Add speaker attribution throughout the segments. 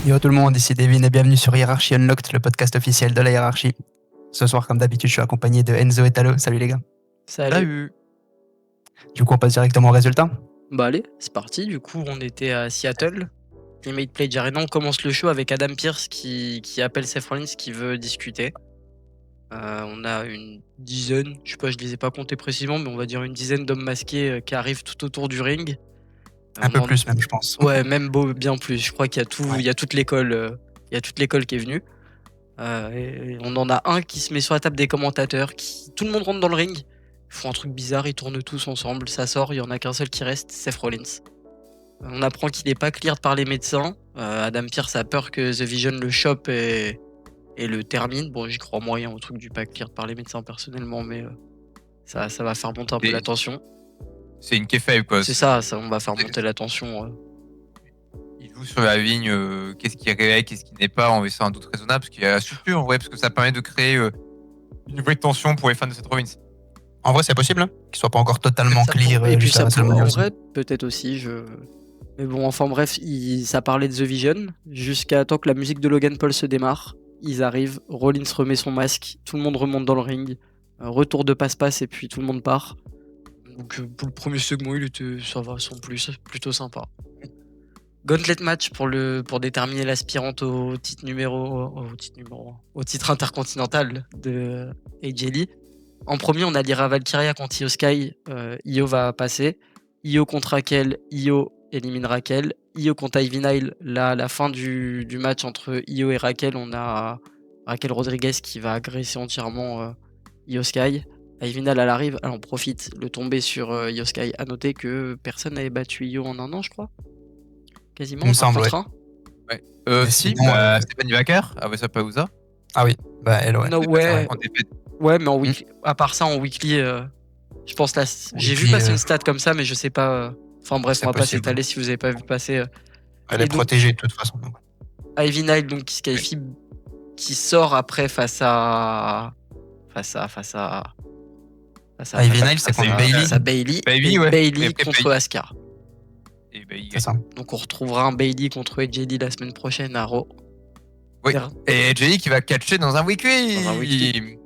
Speaker 1: Yo tout le monde, ici Devin et bienvenue sur Hierarchy Unlocked, le podcast officiel de la hiérarchie. Ce soir, comme d'habitude, je suis accompagné de Enzo et Talo. Salut les gars.
Speaker 2: Salut.
Speaker 1: Du coup, on passe directement au résultat.
Speaker 2: Bah allez, c'est parti. Du coup, on était à Seattle. Ultimate Pledge Arena. On commence le show avec Adam Pearce qui appelle Seth Rollins qui veut discuter. On a une dizaine, je sais pas, je les ai pas comptés précisément, mais on va dire une dizaine d'hommes masqués qui arrivent tout autour du ring.
Speaker 1: Un peu plus même, je pense.
Speaker 2: Ouais, même bien plus. Je crois qu'il y a tout,
Speaker 1: Ouais.
Speaker 2: il y a toute l'école, qui est venue. Et on en a un qui se met sur la table des commentateurs, tout le monde rentre dans le ring. Ils font un truc bizarre, ils tournent tous ensemble, ça sort, il y en a qu'un seul qui reste, Seth Rollins. On apprend qu'il n'est pas cleared par les médecins. Adam Pearce a peur que The Vision le chope et le termine. Bon, j'y crois moyen au truc du pas cleared par les médecins personnellement, mais ça va faire monter un peu la tension.
Speaker 3: C'est une kayfabe quoi.
Speaker 2: C'est ça, on va faire monter la tension.
Speaker 3: Il joue sur la ligne, qu'est-ce qui est réel, qu'est-ce qui n'est pas, en laissant un doute raisonnable, parce qu'il y a la structure en vrai, parce que ça permet de créer une vraie tension pour les fans de Seth Rollins.
Speaker 1: En vrai, c'est possible, hein, qu'il soit pas encore totalement clear.
Speaker 2: Et puis ça
Speaker 1: WrestleMania
Speaker 2: en
Speaker 1: aussi.
Speaker 2: vrai, peut-être aussi. Mais bon, enfin bref, ça parlait de The Vision jusqu'à temps que la musique de Logan Paul se démarre. Ils arrivent, Rollins remet son masque, tout le monde remonte dans le ring, retour de passe-passe et puis tout le monde part. Donc pour le premier segment, ça va, sans plus, plutôt sympa. Gauntlet match pour déterminer l'aspirante au titre intercontinental de AJ Lee. En premier, on a Lyra Valkyria contre Io Sky. Io va passer. Io contre Raquel. Io élimine Raquel. Io contre Ivy Nile. Là, à la fin du match entre Io et Raquel, on a Raquel Rodriguez qui va agresser entièrement Io Sky. Ivy Nile, elle arrive, elle en profite, le tomber sur Io Sky. À noter que personne n'avait battu Io en un an, je crois. Quasiment,
Speaker 1: Il me semble, ouais.
Speaker 3: Si,
Speaker 1: sinon,
Speaker 3: Stephanie Vaquer, Avessa Pausa.
Speaker 1: Ah oui, bah elle, ouais.
Speaker 2: Non, ouais.
Speaker 3: En défaite.
Speaker 2: Ouais, mais en weekly, à part ça, en weekly, je pense là, j'ai vu passer une stat comme ça, mais je sais pas. Enfin bref,
Speaker 1: c'est
Speaker 2: on va pas
Speaker 1: possible.
Speaker 2: s'étaler si vous avez pas vu passer.
Speaker 1: Elle est protégée de toute façon. donc.
Speaker 2: Ivy Nile donc qui se qualifie, qui sort après face à
Speaker 1: Ivy Nile, c'est contre Bayley.
Speaker 2: Face à Bayley.
Speaker 3: Bayley,
Speaker 2: Et
Speaker 3: ouais.
Speaker 2: Bayley
Speaker 3: Et
Speaker 2: contre
Speaker 3: Bayley.
Speaker 2: Asuka.
Speaker 3: Et bah, il
Speaker 1: C'est ça.
Speaker 2: Donc on retrouvera un Bayley contre AJ Lee la semaine prochaine à Raw.
Speaker 3: Oui. Et Jenny qui va catcher dans un weekly.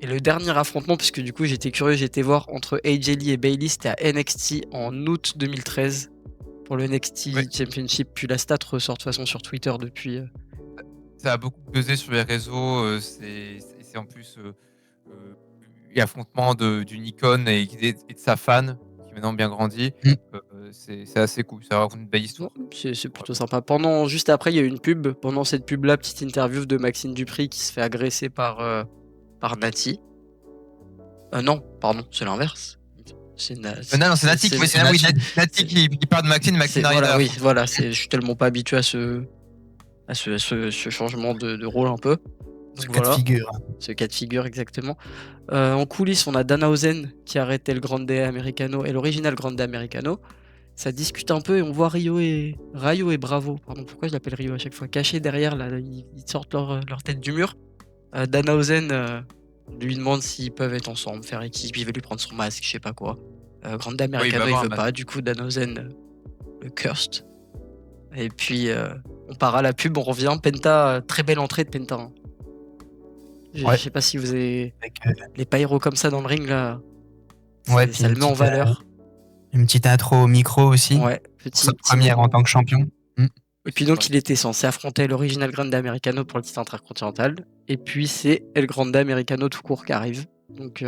Speaker 2: Et le dernier affrontement, puisque du coup j'étais curieux, j'étais voir entre AJ Lee et Bayley, c'était à NXT en août 2013 pour le NXT Championship. Puis la stat ressort de toute façon sur Twitter depuis.
Speaker 3: Ça a beaucoup pesé sur les réseaux. C'est en plus l'affrontement d'une icône et de sa fan qui est maintenant bien grandi. C'est assez cool. Ça raconte une belle histoire.
Speaker 2: C'est plutôt sympa. Juste après, il y a eu une pub. Pendant cette pub-là, petite interview de Maxime Dupri qui se fait agresser par Nati. Non, pardon, c'est l'inverse.
Speaker 3: Non, c'est Nati qui Nati qui parle de Maxime
Speaker 2: Voilà, je suis tellement pas habitué à ce changement de rôle un peu.
Speaker 1: Ce cas de figure.
Speaker 2: Ce cas de figure, exactement. En coulisses, on a Danhausen qui arrête El Grande Americano et l'original Grande Americano. Ça discute un peu et on voit Rayo et Bravo. Pardon, pourquoi je l'appelle Rio à chaque fois? Cachés derrière, là, ils sortent leur tête du mur. Danhausen lui demande s'ils peuvent être ensemble, faire équipe, il veut lui prendre son masque, je sais pas quoi. Grande Americano, il veut pas. Du coup, Danhausen le cursed. Et puis, on part à la pub, on revient. Penta, très belle entrée de Penta. Hein. Je sais pas si vous avez les pyros comme ça dans le ring là.
Speaker 1: Ouais,
Speaker 2: ça le met en valeur.
Speaker 1: Une petite intro au micro aussi.
Speaker 2: Ouais,
Speaker 1: sa première en tant que champion.
Speaker 2: Et puis donc il était censé affronter l'original Grande Americano pour le titre intercontinental. Et puis c'est El Grande Americano tout court qui arrive. Donc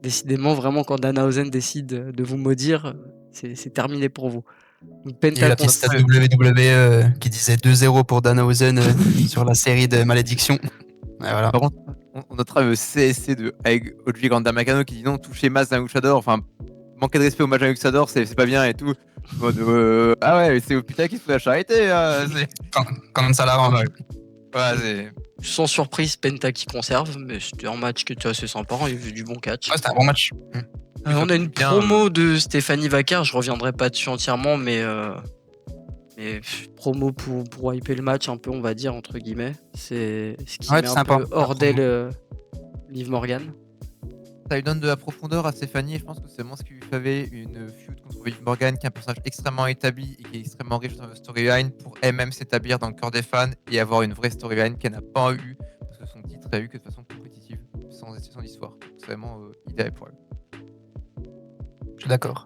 Speaker 2: décidément vraiment quand Danhausen décide de vous maudire, c'est terminé pour vous. Donc,
Speaker 1: il y a eu la petite stat WWE qui disait 2-0 pour Danhausen sur la série de malédiction. Voilà.
Speaker 3: Par contre, on notera le CSC avec Audrey Grande Americano qui dit non, toucher Mas d'un luchador, enfin, manquer de respect au match d'un luchador, c'est pas bien et tout. Ah ouais, c'est au putain qui se fait la charité.
Speaker 1: Quand ça l'arrange.
Speaker 3: Ouais,
Speaker 2: sans surprise, Penta qui conserve, mais c'était un match qui était assez sympa, il y avait du bon catch.
Speaker 1: Ouais, c'était un bon match.
Speaker 2: On a une promo de Stephanie Vaquer, je reviendrai pas dessus entièrement, mais promo pour hyper le match un peu, on va dire, entre guillemets. C'est ce qui met un peu hors d'elle Liv Morgan.
Speaker 3: ça lui donne de la profondeur à Stéphanie. Et je pense que c'est vraiment ce qui lui fallait une feud contre Liv Morgan, qui est un personnage extrêmement établi et qui est extrêmement riche dans la storyline pour elle-même s'établir dans le cœur des fans et avoir une vraie storyline qu'elle n'a pas eu parce que son titre a eu que de façon compétitive, sans histoire. C'est vraiment idéal pour elle.
Speaker 1: Je suis d'accord.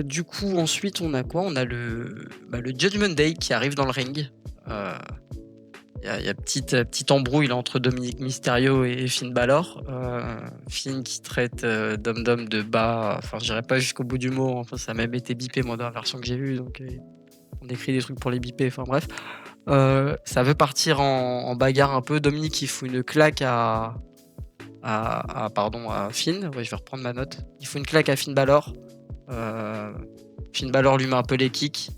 Speaker 2: Du coup, ensuite, on a quoi? On a le Judgment Day qui arrive dans le ring. Il y a petite embrouille là, entre Dominic Mysterio et Finn Balor. Finn qui traite Dom Dom de bas. Enfin, je dirais pas jusqu'au bout du mot. Enfin, ça a même été bipé, moi, dans la version que j'ai vue. Donc, on écrit des trucs pour les biper. Enfin, bref. Ça veut partir en bagarre un peu. Dominic, il fout une claque à Finn. Ouais, je vais reprendre ma note. Il fout une claque à Finn Balor. Finn Balor lui met un peu les kicks.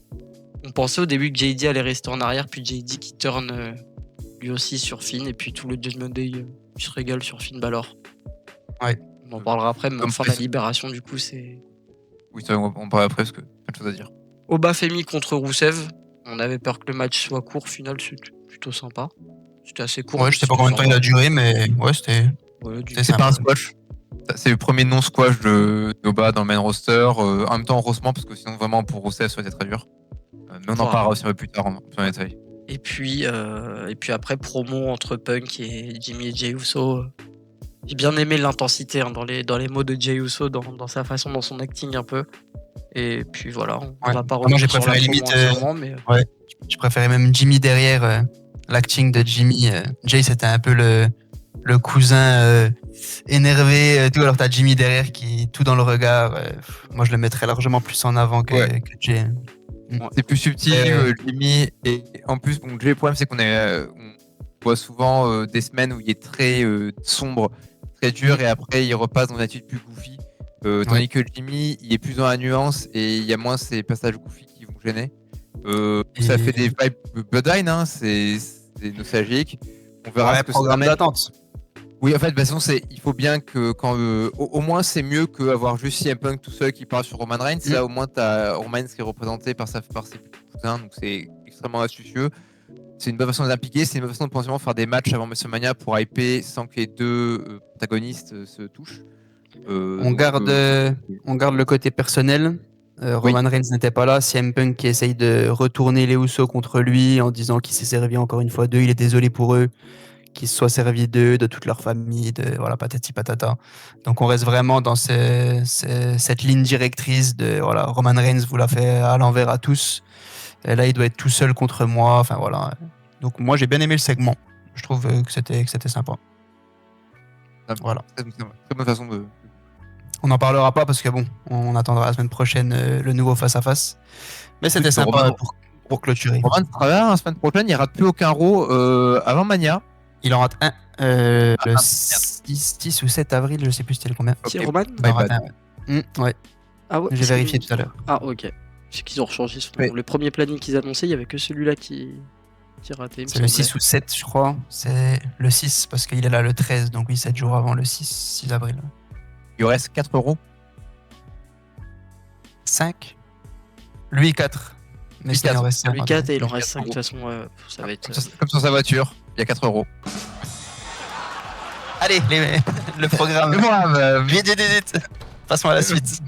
Speaker 2: On pensait au début que JD allait rester en arrière, puis JD qui turn lui aussi sur Finn, et puis tout le Judgment Day se régale sur Finn Balor.
Speaker 1: Ouais.
Speaker 2: On en parlera après, mais enfin la libération du coup c'est...
Speaker 3: Oui, ça, on parle après parce que plein de choses à dire.
Speaker 2: Oba Femi contre Rusev. On avait peur que le match soit court, final c'était plutôt sympa. C'était assez court.
Speaker 1: Ouais, je sais pas combien de temps il a duré, mais ouais, c'était
Speaker 3: C'est pas un squash. C'est le premier non-squash d'Oba dans le main roster. En même temps, heureusement, parce que sinon, vraiment, pour Rusev, ça aurait été très dur. Mais on en parlera aussi un peu plus tard en détail.
Speaker 2: Et puis après, promo entre Punk et Jimmy et Jey Uso. J'ai bien aimé l'intensité dans les mots de Jey Uso, dans sa façon, dans son acting un peu. Et puis voilà, on va pas revenir.
Speaker 1: Moi, j'ai
Speaker 2: sur la
Speaker 1: préféré
Speaker 2: promo
Speaker 1: limite.
Speaker 2: entièrement, mais...
Speaker 1: Ouais, je préférais même Jimmy derrière. L'acting de Jimmy. Jay, c'était un peu le cousin énervé. Tout. Alors, t'as Jimmy derrière qui tout dans le regard. Moi, je le mettrais largement plus en avant que Jay.
Speaker 3: C'est plus subtil, Jimmy. Et en plus, bon, Jay, le problème, c'est qu'on voit souvent des semaines où il est très sombre, très dur, et après, il repasse dans une attitude plus goofy. Tandis que Jimmy, il est plus dans la nuance et il y a moins ces passages goofy qui vont gêner. Ça fait des vibes Bloodline, hein, c'est nostalgique. On verra ce que ça
Speaker 1: programme d'attente.
Speaker 3: Oui, en fait, de toute façon, il faut bien que quand au moins c'est mieux qu'avoir juste CM Punk tout seul qui parle sur Roman Reigns. Là, au moins, t'as Roman Reigns qui est représenté par ses cousins, donc c'est extrêmement astucieux. C'est une bonne façon de l'impliquer, c'est une bonne façon de potentiellement faire des matchs avant WrestleMania pour hyper sans que les deux protagonistes se touchent.
Speaker 1: On garde le côté personnel. Roman Reigns n'était pas là. CM Punk qui essaye de retourner les Usos contre lui en disant qu'il s'est servi encore une fois d'eux. Il est désolé pour eux, qu'ils se soient servis d'eux, de toute leur famille, de voilà, patati patata. Donc on reste vraiment dans cette ligne directrice de voilà, Roman Reigns vous l'a fait à l'envers à tous. Et là, il doit être tout seul contre moi. Enfin voilà. Donc moi, j'ai bien aimé le segment. Je trouve que c'était sympa. Voilà.
Speaker 3: Très bonne façon de...
Speaker 1: On n'en parlera pas parce que bon, on attendra la semaine prochaine le nouveau face-à-face. Mais c'était sympa pour clôturer.
Speaker 3: Roman sera là la semaine prochaine, il rate plus aucun Raw avant Mania.
Speaker 1: Il en rate un le 6 ou 7 avril, je sais plus c'était le combien.
Speaker 2: Qui est Roman?
Speaker 1: Il en rate un. Ouais.
Speaker 2: Ah ouais.
Speaker 1: J'ai vérifié tout à l'heure.
Speaker 2: Ah ok. C'est qu'ils ont rechangé le premier planning qu'ils annonçaient, il y avait que celui-là qui ratait.
Speaker 1: C'est le 6 ou 7, je crois. C'est le 6 parce qu'il est là le 13, donc oui, 7 jours avant le 6 avril.
Speaker 3: Il reste 4 euros.
Speaker 1: 5 Lui 4. Mais il en reste 5.
Speaker 2: Lui 4 et il en reste 5 de toute façon. Ça va être...
Speaker 3: Comme sur sa voiture, il y a 4 euros.
Speaker 1: Allez, le programme. Vite. Passons à la suite.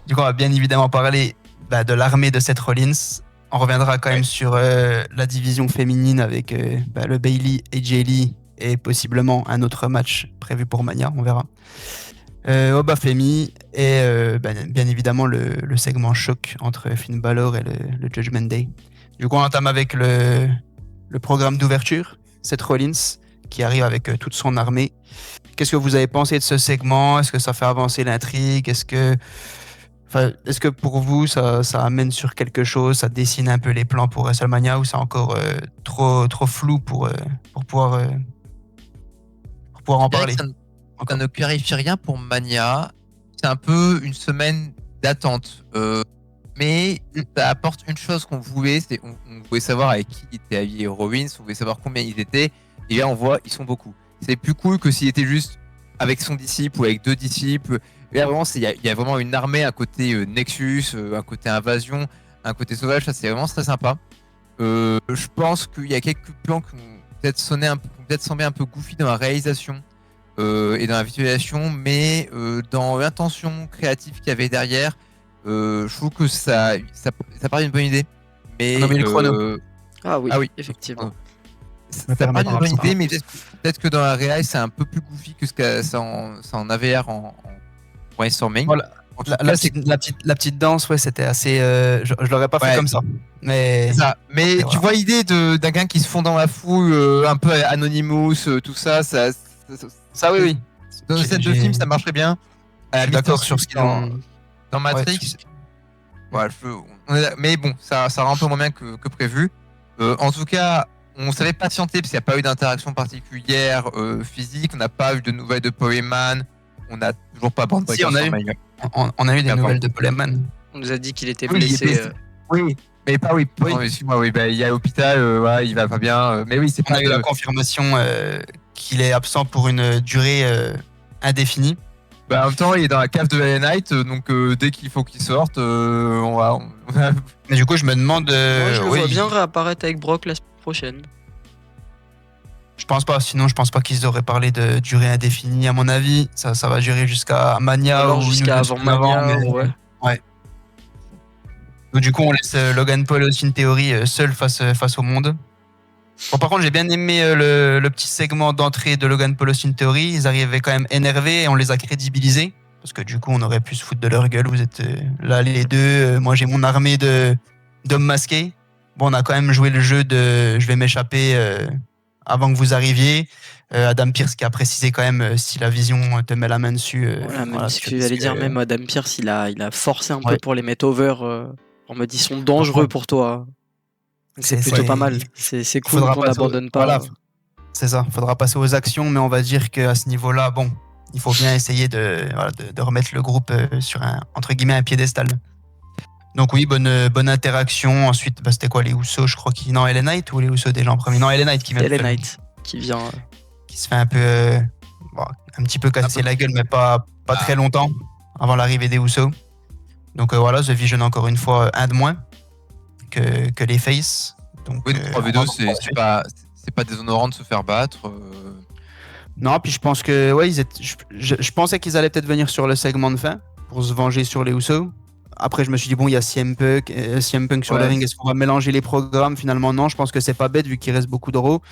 Speaker 1: Du coup, on va bien évidemment parler de l'armée de Seth Rollins. On reviendra quand même sur la division féminine avec le Bayley et Jay Lee et possiblement un autre match prévu pour Mania, on verra. Oba Femi et bien évidemment le segment choc entre Finn Balor et le Judgment Day. Du coup, on entame avec le programme d'ouverture, Seth Rollins, qui arrive avec toute son armée. Qu'est-ce que vous avez pensé de ce segment? Est-ce que ça fait avancer l'intrigue? Est-ce que pour vous, ça amène sur quelque chose? Ça dessine un peu les plans pour WrestleMania ou c'est encore trop flou pour pouvoir en parler?
Speaker 3: Ça ne clarifie rien pour Mania. C'est un peu une semaine d'attente. Mais ça apporte une chose qu'on voulait, c'est on voulait savoir avec qui était allié Rollins, on voulait savoir combien ils étaient. Et là, on voit, ils sont beaucoup. C'est plus cool que s'il était juste avec son disciple ou avec 2 disciples. Et là, vraiment, il y a vraiment une armée, un côté Nexus, un côté invasion, un côté sauvage. Ça, c'est vraiment très sympa. Je pense qu'il y a quelques plans qui ont peut-être semblé un peu goofy dans la réalisation. et dans la visualisation, mais dans l'intention créative qu'il y avait derrière, je trouve que ça paraît une bonne idée. Mais,
Speaker 1: On a mis le chrono.
Speaker 2: Ah oui,
Speaker 3: Ah oui.
Speaker 2: effectivement.
Speaker 3: ça paraît une
Speaker 1: permettra
Speaker 3: bonne
Speaker 1: de
Speaker 3: idée, mais peut-être que dans la réal, c'est un peu plus goofy que ce que ça en AVR en brainstorming.
Speaker 1: Voilà.
Speaker 3: En tout
Speaker 1: La
Speaker 3: cas, c'est
Speaker 1: petite danse, ouais, c'était assez. Je l'aurais pas fait
Speaker 3: Ouais.
Speaker 1: comme ça. Mais.
Speaker 3: ça. Mais
Speaker 1: Et
Speaker 3: tu
Speaker 1: voilà.
Speaker 3: vois l'idée d'un gars qui se fond dans la foule, un peu Anonymous, tout ça,
Speaker 1: Ça, oui, oui.
Speaker 3: dans le set de
Speaker 1: J'ai-
Speaker 3: film, ça marcherait bien.
Speaker 1: Je suis d'accord sur ce qu'ils ont.
Speaker 3: Dans Matrix. Ouais, mais bon, ça rend un peu moins bien que prévu. En tout cas, on savait patienter parce qu'il n'y a pas eu d'interaction particulière physique. On n'a pas eu de nouvelles de Polyman. On n'a toujours pas Brand
Speaker 1: Si, on a eu. On a eu des
Speaker 3: D'accord.
Speaker 1: nouvelles de Poleman.
Speaker 2: On nous a dit qu'il était
Speaker 3: Oui, il est
Speaker 2: blessé.
Speaker 3: blessé. Oui, mais pas oui.
Speaker 1: Oui.
Speaker 3: Non, excuse-moi, oui, il est à l'hôpital, voilà, il va pas bien. Mais oui, c'est
Speaker 1: On
Speaker 3: pas
Speaker 1: a eu la confirmation qu'il est absent pour une durée indéfinie.
Speaker 3: Bah, en même temps, il est dans la cave de LA Knight, donc dès qu'il faut qu'il sorte, on va.
Speaker 1: Mais du coup, je me demande.
Speaker 2: Moi, je le
Speaker 1: oui,
Speaker 2: vois bien réapparaître avec Brock la semaine prochaine.
Speaker 1: Je pense pas. Sinon, je pense pas qu'ils auraient parlé de durée indéfinie. À mon avis, ça va durer jusqu'à Mania
Speaker 2: Alors
Speaker 1: ou une
Speaker 2: jusqu'à
Speaker 1: ou deux
Speaker 2: avant
Speaker 1: semaines
Speaker 2: Mania,
Speaker 1: mais-
Speaker 2: ouais.
Speaker 1: Donc, du coup, on laisse Logan Paul aussi une théorie seul face au monde. Bon, par contre, j'ai bien aimé le petit segment d'entrée de Logan Paul Austin Theory. Ils arrivaient quand même énervés et on les a crédibilisés. Parce que du coup, on aurait pu se foutre de leur gueule. Vous êtes là les deux. Moi, j'ai mon armée d'hommes masqués. Bon, on a quand même joué le jeu de je vais m'échapper avant que vous arriviez. Adam Pearce qui a précisé quand même si la vision te met la main dessus.
Speaker 2: Voilà, même
Speaker 1: voilà,
Speaker 2: ce que
Speaker 1: c'est
Speaker 2: j'allais
Speaker 1: parce
Speaker 2: dire,
Speaker 1: que-
Speaker 2: même Adam Pearce, il a forcé un peu
Speaker 1: Ouais.
Speaker 2: pour les mettre over. En mode, ils sont dangereux
Speaker 1: Ouais.
Speaker 2: pour toi. Donc c'est
Speaker 1: C'est-
Speaker 2: plutôt
Speaker 1: c'est-
Speaker 2: pas mal. C'est cool
Speaker 1: faudra
Speaker 2: qu'on
Speaker 1: passer au-
Speaker 2: n'abandonne pas.
Speaker 1: voilà. C'est ça, il faudra passer aux actions, mais on va dire qu'à ce niveau-là, bon, il faut bien essayer de remettre le groupe sur entre guillemets, un piédestal. Donc oui, bonne interaction. Ensuite, c'était quoi les Usos, je crois non, LA Knight ou les Usos déjà en premier? Non, LA Knight qui vient de
Speaker 2: LA
Speaker 1: faire-
Speaker 2: Knight qui vient.
Speaker 1: qui se fait un peu un petit peu casser la gueule, mais pas très longtemps avant l'arrivée des Usos. Donc voilà, The Vision encore une fois un de moins que les Face. Donc
Speaker 3: Oui, 3v2,
Speaker 1: on va
Speaker 3: c'est
Speaker 1: voir.
Speaker 3: pas déshonorant de se faire battre.
Speaker 1: Non, puis je pense que je pensais qu'ils allaient peut-être venir sur le segment de fin pour se venger sur les Usos. Après, je me suis dit bon, il y a CM Punk sur
Speaker 3: Ouais.
Speaker 1: le ring. Est-ce qu'on va mélanger les programmes? Finalement, non. Je pense que c'est pas bête vu qu'il reste beaucoup d'euros.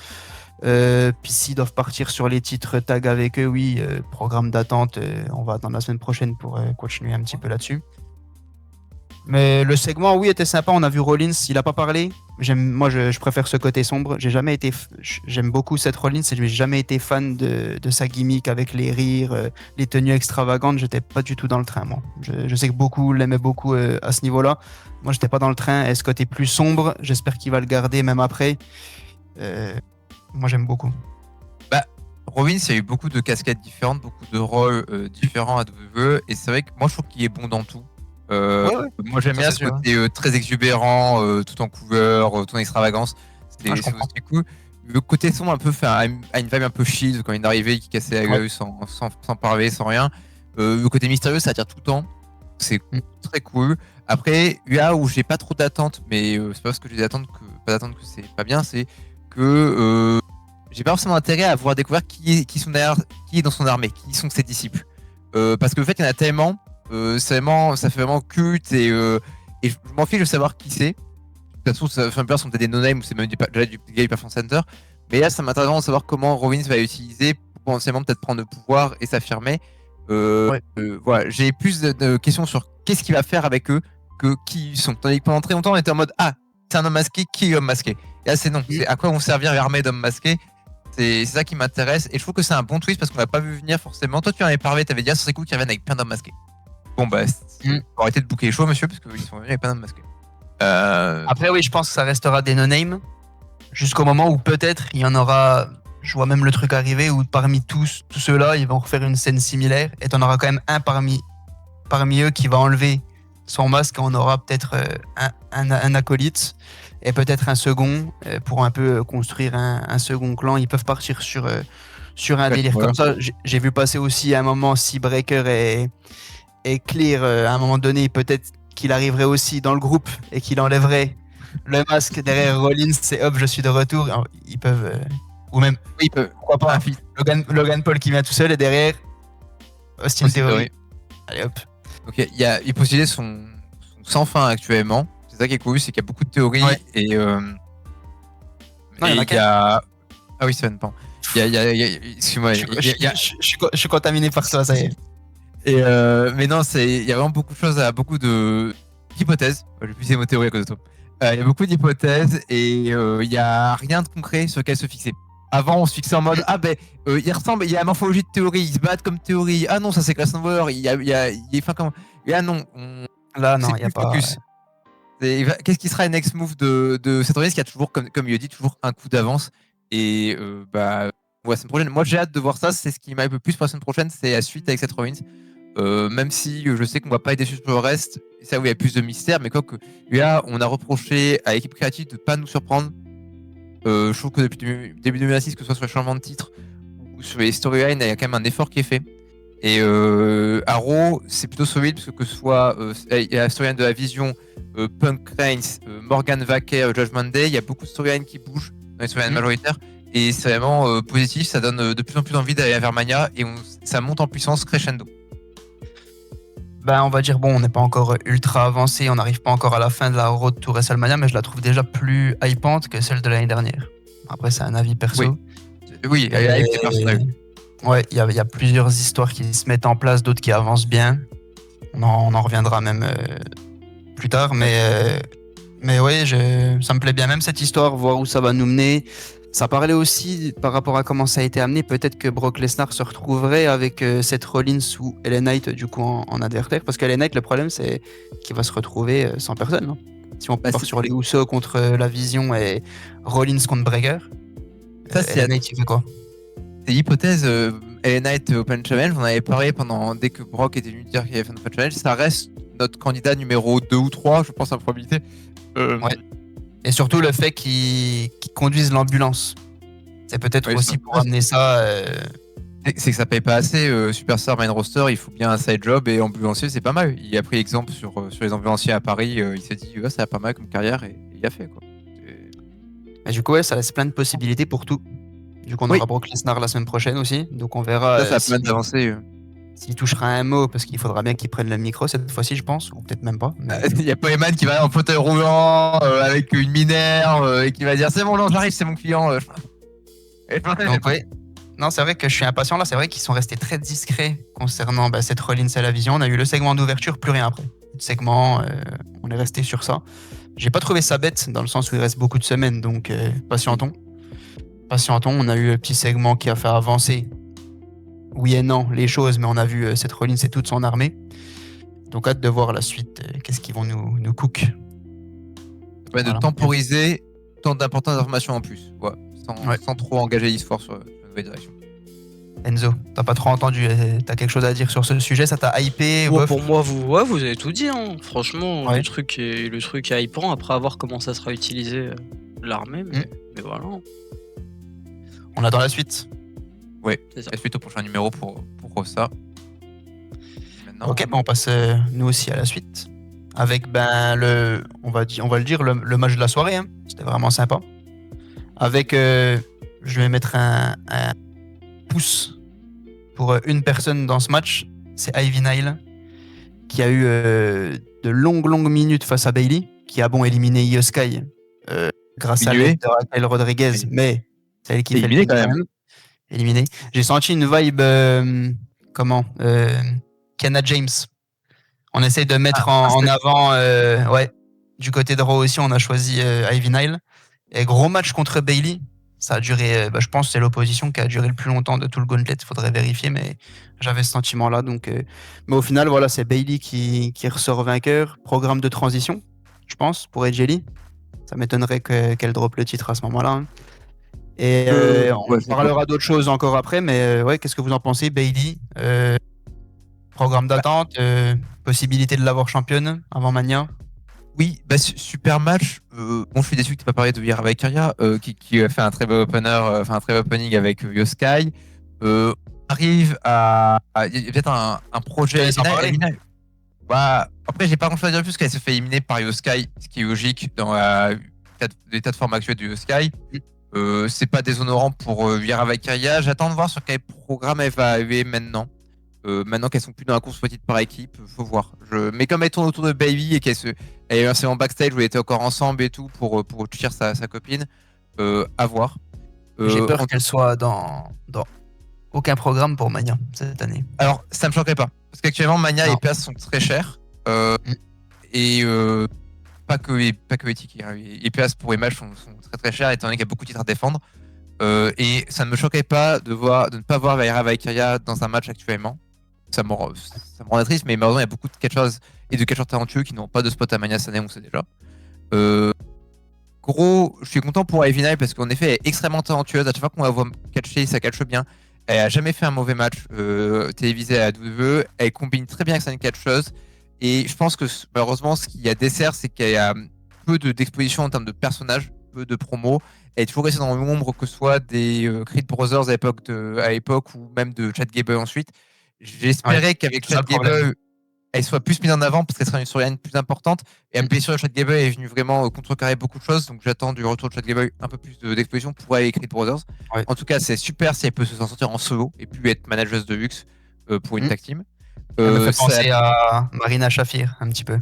Speaker 1: Puis s'ils doivent partir sur les titres tag avec eux, oui, programme d'attente. On va attendre la semaine prochaine pour continuer un petit peu là-dessus. Mais le segment, oui, était sympa. On a vu Rollins, il a pas parlé. Moi, je préfère ce côté sombre. J'aime beaucoup Seth Rollins et je n'ai jamais été fan de sa gimmick avec les rires, les tenues extravagantes. J'étais pas du tout dans le train, moi. Je sais que beaucoup l'aimaient beaucoup à ce niveau-là. Moi, j'étais pas dans le train. Et ce côté plus sombre, j'espère qu'il va le garder même après. Moi, j'aime beaucoup.
Speaker 3: Rollins, il y a eu beaucoup de casquettes différentes, beaucoup de rôles différents à WWE, et c'est vrai que moi je trouve qu'il est bon dans tout.
Speaker 1: Ouais.
Speaker 3: Moi j'aime
Speaker 1: Ça,
Speaker 3: bien
Speaker 1: c'est
Speaker 3: ce
Speaker 1: sûr,
Speaker 3: côté très exubérant, tout en couleur, tout en extravagance.
Speaker 1: je
Speaker 3: C'est
Speaker 1: comprends.
Speaker 3: aussi cool. Le côté sombre un peu a une vibe un peu shield quand il est arrivé, qui cassait la gueule sans parler, sans rien. Le côté mystérieux, ça attire tout le temps. C'est très cool. Après, là où j'ai pas trop d'attentes, mais c'est pas parce que j'ai pas d'attente que c'est pas bien, c'est que j'ai pas forcément intérêt à avoir découvert qui est dans son armée, qui sont ses disciples. Parce que le fait qu'il y en a tellement, ça fait vraiment culte et je m'en fiche de savoir qui c'est. De toute façon, ça fait peur, sont peut-être des no-names ou c'est même déjà du Gay Performance Center. Mais là, ça m'intéresse vraiment de savoir comment Rollins va l'utiliser pour potentiellement peut-être prendre le pouvoir et s'affirmer. Voilà, j'ai plus de questions sur qu'est-ce qu'il va faire avec eux que qui ils sont. Tandis que pendant très longtemps, on était en mode c'est un homme masqué, qui est l'homme masqué? Et là, c'est non. C'est à quoi vont servir l'armée d'hommes masqués? C'est ça qui m'intéresse et je trouve que c'est un bon twist parce qu'on l'a pas vu venir forcément. Toi, tu en avais parlé, t'avais dit, ça serait cool qu'ils reviennent avec plein d'hommes masqués. Bon, bah, faut arrêter de bouquer les shows, monsieur, parce qu'ils sont venus avec plein d'hommes masqués.
Speaker 1: Après, oui, je pense que ça restera des no-names jusqu'au moment où peut-être il y en aura. Je vois même le truc arriver où parmi tous ceux-là, ils vont refaire une scène similaire et t'en auras quand même un parmi eux qui va enlever son masque et on aura peut-être un acolyte et peut-être un second pour un peu construire un second clan. Ils peuvent partir sur un délire comme ça. J'ai vu passer aussi à un moment Seabreaker et Clear à un moment donné, peut-être qu'il arriverait aussi dans le groupe et qu'il enlèverait le masque derrière Rollins et hop, je suis de retour. Ils peuvent Ou même,
Speaker 3: Oui, il peut.
Speaker 1: pourquoi pas, Logan Paul qui vient tout seul et derrière, Austin Theory. Allez hop.
Speaker 3: Donc il possédait son sans fin actuellement. C'est ça qui est cool, c'est qu'il y a beaucoup de théories et
Speaker 1: Non, il y en a
Speaker 3: il y a... Ah oui, Sven, pardon. Excuse-moi.
Speaker 1: Je suis contaminé par ça y est.
Speaker 3: Et mais non, il y a vraiment beaucoup de choses, beaucoup d'hypothèses. Je vais plus les mots théorie à cause de toi. Il y a beaucoup d'hypothèses et il y a rien de concret sur lequel se fixer. Avant, on se fixait en mode il ressemble, il y a la morphologie de théorie, ils se battent comme théorie. Ah non, ça c'est Crossover. Il est fin comme. Et ah non,
Speaker 1: là non, il y a pas.
Speaker 3: Focus. Qu'est-ce qui sera le next move de cette Rollins qui a toujours, comme il dit, toujours un coup d'avance. Et la semaine prochaine, moi j'ai hâte de voir ça. C'est ce qui m'a un peu plus pour la semaine prochaine, c'est la suite avec cette Rollins. Même si je sais qu'on va pas être déçu sur le reste, ça où il y a plus de mystère, mais quoi que là, on a reproché à l'équipe créative de pas nous surprendre. Je trouve que depuis début 2006, que ce soit sur le changement de titre ou sur les storylines, il y a quand même un effort qui est fait. Et Arrow, c'est plutôt solide parce que ce soit il y a la storyline de la Vision, Punk Reigns, Morgan Vaquer, Judgment Day, il y a beaucoup de storylines qui bougent dans les storylines majoritaires. Et c'est vraiment positif, ça donne de plus en plus envie d'aller vers Mania et ça monte en puissance crescendo.
Speaker 1: Ben, on va dire, bon, on n'est pas encore ultra avancé, on n'arrive pas encore à la fin de la road to WrestleMania, mais je la trouve déjà plus hypante que celle de l'année dernière. Après, c'est un avis perso.
Speaker 3: Oui, c'est personnel.
Speaker 1: Ouais, il y a plusieurs histoires qui se mettent en place, d'autres qui avancent bien. On en reviendra même plus tard, mais ouais, ça me plaît bien, même cette histoire, voir où ça va nous mener. Ça parlait aussi, par rapport à comment ça a été amené, peut-être que Brock Lesnar se retrouverait avec Seth Rollins ou LA Knight du coup en adversaire, parce que LA Knight, le problème c'est qu'il va se retrouver sans personne. Non, si on part sur les Usos contre la Vision et Rollins contre Breaker,
Speaker 3: ça c'est
Speaker 1: LA Knight il fait quoi?
Speaker 3: C'est l'hypothèse LA Knight Open Challenge, on avait parlé dès que Brock était venu dire qu'il avait fait un Open Challenge, ça reste notre candidat numéro 2 ou 3, je pense, en probabilité.
Speaker 1: Ouais. Et surtout le fait qu'ils conduisent l'ambulance. C'est peut-être aussi pour amener ça.
Speaker 3: C'est que ça paye pas assez. Superstar Main Roster, il faut bien un side job et ambulancier, c'est pas mal. Il a pris exemple sur les ambulanciers à Paris. Il s'est dit, ça a pas mal comme carrière et il a fait quoi.
Speaker 1: Et du coup, ça laisse plein de possibilités pour tout. Du coup, on aura Brock Lesnar la semaine prochaine aussi. Donc on verra.
Speaker 3: Ça a plein d'avancer.
Speaker 1: S'il touchera un mot, parce qu'il faudra bien qu'il prenne le micro cette fois-ci, je pense, ou peut-être même pas. Mais...
Speaker 3: Il y a Poeman qui va en fauteuil roulant avec une minerve et qui va dire c'est bon, non, j'arrive, c'est mon client.
Speaker 1: Donc, oui. Non, c'est vrai que je suis impatient là. C'est vrai qu'ils sont restés très discrets concernant cette Rollins à la Vision. On a eu le segment d'ouverture, plus rien après. Le segment, on est resté sur ça. J'ai pas trouvé ça bête dans le sens où il reste beaucoup de semaines, donc patientons. On a eu le petit segment qui a fait avancer. Oui et non, les choses, mais on a vu cette Rollins et toute son armée. Donc, hâte de voir la suite. Qu'est-ce qu'ils vont nous cook.
Speaker 3: De temporiser tant d'importantes informations en plus. Sans trop engager l'e-sport sur la nouvelle direction.
Speaker 1: Enzo, t'as pas trop entendu. T'as quelque chose à dire sur ce sujet? Ça t'a hypé?
Speaker 2: Pour moi, vous avez tout dit. Hein. Franchement, le truc est hypant. Après, à voir comment ça sera utilisé l'armée. Mais voilà.
Speaker 1: On attend la suite.
Speaker 3: Oui, la suite au prochain numéro pour ça.
Speaker 1: Maintenant, on passe nous aussi à la suite. Avec on va le dire, le match de la soirée. Hein. C'était vraiment sympa. Avec, je vais mettre un pouce pour une personne dans ce match. C'est Ivy Nile qui a eu de longues minutes face à Bayley, qui a éliminé Io Sky grâce à l'aide de Raquel Rodriguez, mais c'est elle qui fait le quand même. Éliminé. J'ai senti une vibe Kiana James. On essaye de mettre en avant du côté de Raw aussi, on a choisi Ivy Nile. Et gros match contre Bayley. Ça a duré, je pense que c'est l'opposition qui a duré le plus longtemps de tout le gauntlet. Il faudrait vérifier, mais j'avais ce sentiment-là. Donc, mais au final, voilà, c'est Bayley qui ressort vainqueur. Programme de transition, je pense, pour AJ. Ça m'étonnerait qu'elle droppe le titre à ce moment-là. Hein. Et on parlera d'autres choses encore après, mais qu'est-ce que vous en pensez, Bayley? Programme d'attente, possibilité de l'avoir championne avant Mania?
Speaker 3: Oui, super match. Je suis déçu que tu n'aies pas parlé de Vira Valkyria, qui a fait un très beau opening avec Io Sky. Arrive à. Il y a peut-être un projet. Après, j'ai pas grand chose à dire plus qu'elle se fait éliminer par Io Sky, ce qui est logique dans l'état de forme actuel de Io Sky. C'est pas déshonorant pour Vira Valkyria. J'attends de voir sur quel programme elle va arriver maintenant. Maintenant qu'elles sont plus dans la course petite par équipe, faut voir. Mais comme elles tournent autour de Baby et elle est en backstage où elles étaient encore ensemble et tout pour cheer sa copine, à voir.
Speaker 1: J'ai peur qu'elle soit dans aucun programme pour Mania cette année.
Speaker 3: Alors, ça me choquerait pas. Parce qu'actuellement, Mania,
Speaker 1: Non.
Speaker 3: les places sont très chères. Et pas que les tickets. Hein. Les places pour les matchs sont très très chères étant donné qu'il y a beaucoup de titres à défendre. Et ça ne me choquerait pas de ne pas voir Vira Valkyria dans un match actuellement. Ça me rendrait triste, mais malheureusement, il y a beaucoup de catcheurs et de catcheurs talentueux qui n'ont pas de spot à Mania cette année, on sait déjà. Gros, je suis content pour Evinai parce qu'en effet, elle est extrêmement talentueuse. À chaque fois qu'on la voit catcher, ça catche bien. Elle a jamais fait un mauvais match télévisé à la WWE. Elle combine très bien avec sa catcheuse. Et je pense que malheureusement, ce qui a dessert, c'est qu'elle a peu d'exposition en termes de personnages, peu de promos. Elle est toujours restée dans l'ombre, que ce soit des Creed Brothers à l'époque ou même de Chad Gable ensuite. J'espérais qu'avec Chad Gable, elle soit plus mise en avant parce qu'elle sera une storyline plus importante. Et la blessure de Chad Gable est venue vraiment contrecarrer beaucoup de choses. Donc j'attends du retour de Chad Gable un peu plus d'exposition pour aller Creed Brothers. Ouais. En tout cas, c'est super si elle peut s'en sortir en solo et puis être manageuse de luxe pour une tag team.
Speaker 1: Ça me fait penser à Marina Shafir un petit peu.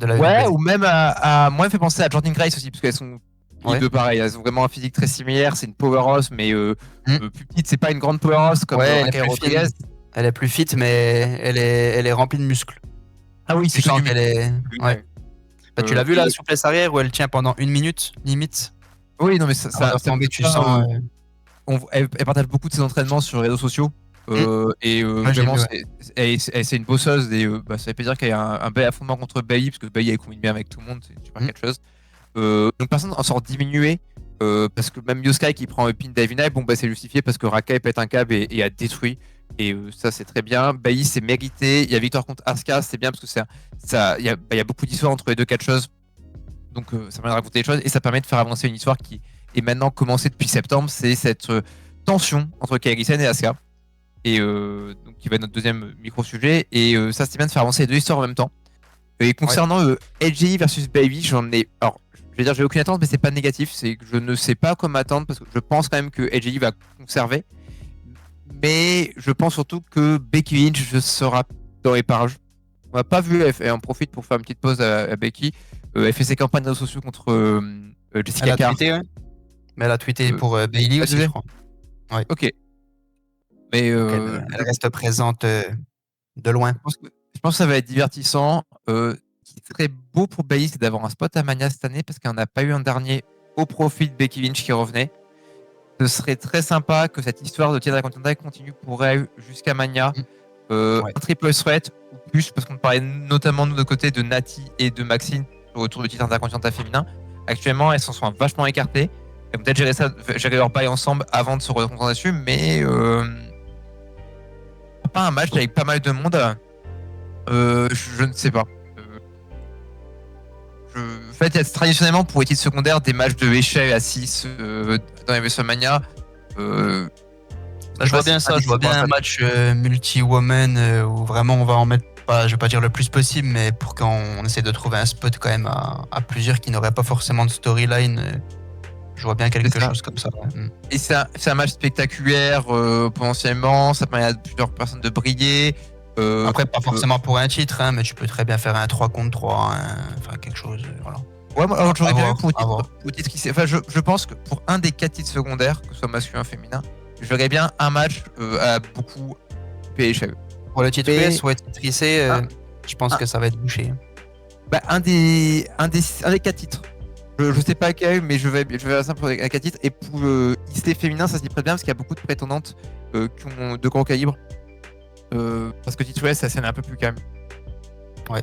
Speaker 3: Ouais, ou même à moi, elle me fait penser à Jordan Grace aussi parce qu'elles sont les deux pareil. Elles ont vraiment un physique très similaire. C'est une powerhouse, mais plus petite. C'est pas une grande powerhouse comme Raquel Rodriguez.
Speaker 1: Elle est plus fit, mais elle est remplie de muscles.
Speaker 3: Ah oui, c'est
Speaker 1: ça. Elle est. Ouais. Bah, tu l'as vu la souplesse arrière où elle tient pendant 1 minute limite.
Speaker 3: Oui, non mais ça
Speaker 1: tomber, tu sens.
Speaker 3: Elle partage beaucoup de ses entraînements sur les réseaux sociaux. Et vraiment, c'est une bosseuse. Ça veut pas dire qu'elle a un bel affrontement contre Bailey, parce que Bailey elle combine bien avec tout le monde, c'est super quelque chose. Donc personne en sort diminué. Parce que même Yoskai qui prend un pin d'Avina, c'est justifié parce que Rakai pète un câble et a détruit. Et ça, c'est très bien. Bailey, c'est mérité. Il y a victoire contre Asuka, c'est bien parce que il y a beaucoup d'histoires entre les deux catcheuses. Donc ça permet de raconter les choses et ça permet de faire avancer une histoire qui est maintenant commencée depuis septembre. C'est cette tension entre Kairi Sane et Asuka. Et donc qui va être notre deuxième micro-sujet. Et ça, c'est bien de faire avancer les deux histoires en même temps. Et concernant LGI versus Bailey, alors, je vais dire, j'ai aucune attente, mais c'est pas négatif. C'est que je ne sais pas comment attendre parce que je pense quand même que LGI va conserver. Mais je pense surtout que Becky Lynch sera dans les parages. On n'a pas vu, elle en profite pour faire une petite pause à Becky. Elle fait ses campagnes de réseaux sociaux contre Jessica Carr.
Speaker 1: Mais elle a tweeté pour Bailey aussi, je crois. Ouais.
Speaker 3: Ok. Mais
Speaker 1: elle reste présente de loin.
Speaker 3: Je pense que ça va être divertissant. Ce qui serait beau pour Bailey, c'est d'avoir un spot à Mania cette année parce qu'elle n'en a pas eu un dernier au profit de Becky Lynch qui revenait. Ce serait très sympa que cette histoire de Tiana Continental continue pour elle jusqu'à Mania. Un triple threat ou plus, parce qu'on parlait notamment de notre côté de Nati et de Maxine autour du titre intercontinental féminin. Actuellement, elles s'en sont vachement écartées. Elles vont peut-être gérer leur bail ensemble avant de se reconcentrer dessus, mais pas un match avec pas mal de monde. Je ne sais pas. En fait, il y a traditionnellement pour les titres secondaires des matchs de échelle à 6 dans les WrestleMania.
Speaker 1: Je vois bien ça, je vois bien un match multi-woman où vraiment on va en mettre, je vais pas dire le plus possible, mais pour qu'on essaie de trouver un spot quand même à plusieurs qui n'auraient pas forcément de storyline. Je vois bien quelque chose comme ça.
Speaker 3: Et c'est un match spectaculaire potentiellement, ça permet à plusieurs personnes de briller.
Speaker 1: Après, pas forcément pour un titre, mais tu peux très bien faire un 3 contre 3, enfin quelque chose. Voilà.
Speaker 3: Ouais, moi, j'aurais bien vu pour titre qui enfin, je pense que pour un des 4 titres secondaires, que ce soit masculin ou féminin, je verrais bien un match à beaucoup PHE.
Speaker 1: Pour le titre US ou être trissé, je pense que ça va être bouché.
Speaker 3: Un des 4 titres. Je sais pas lequel, mais je vais ça pour les 4 titres. Et pour ICT féminin, ça s'y prête bien parce qu'il y a beaucoup de prétendantes qui ont de gros calibre. Parce que titre US, ça scène un peu plus calme.
Speaker 1: Ouais.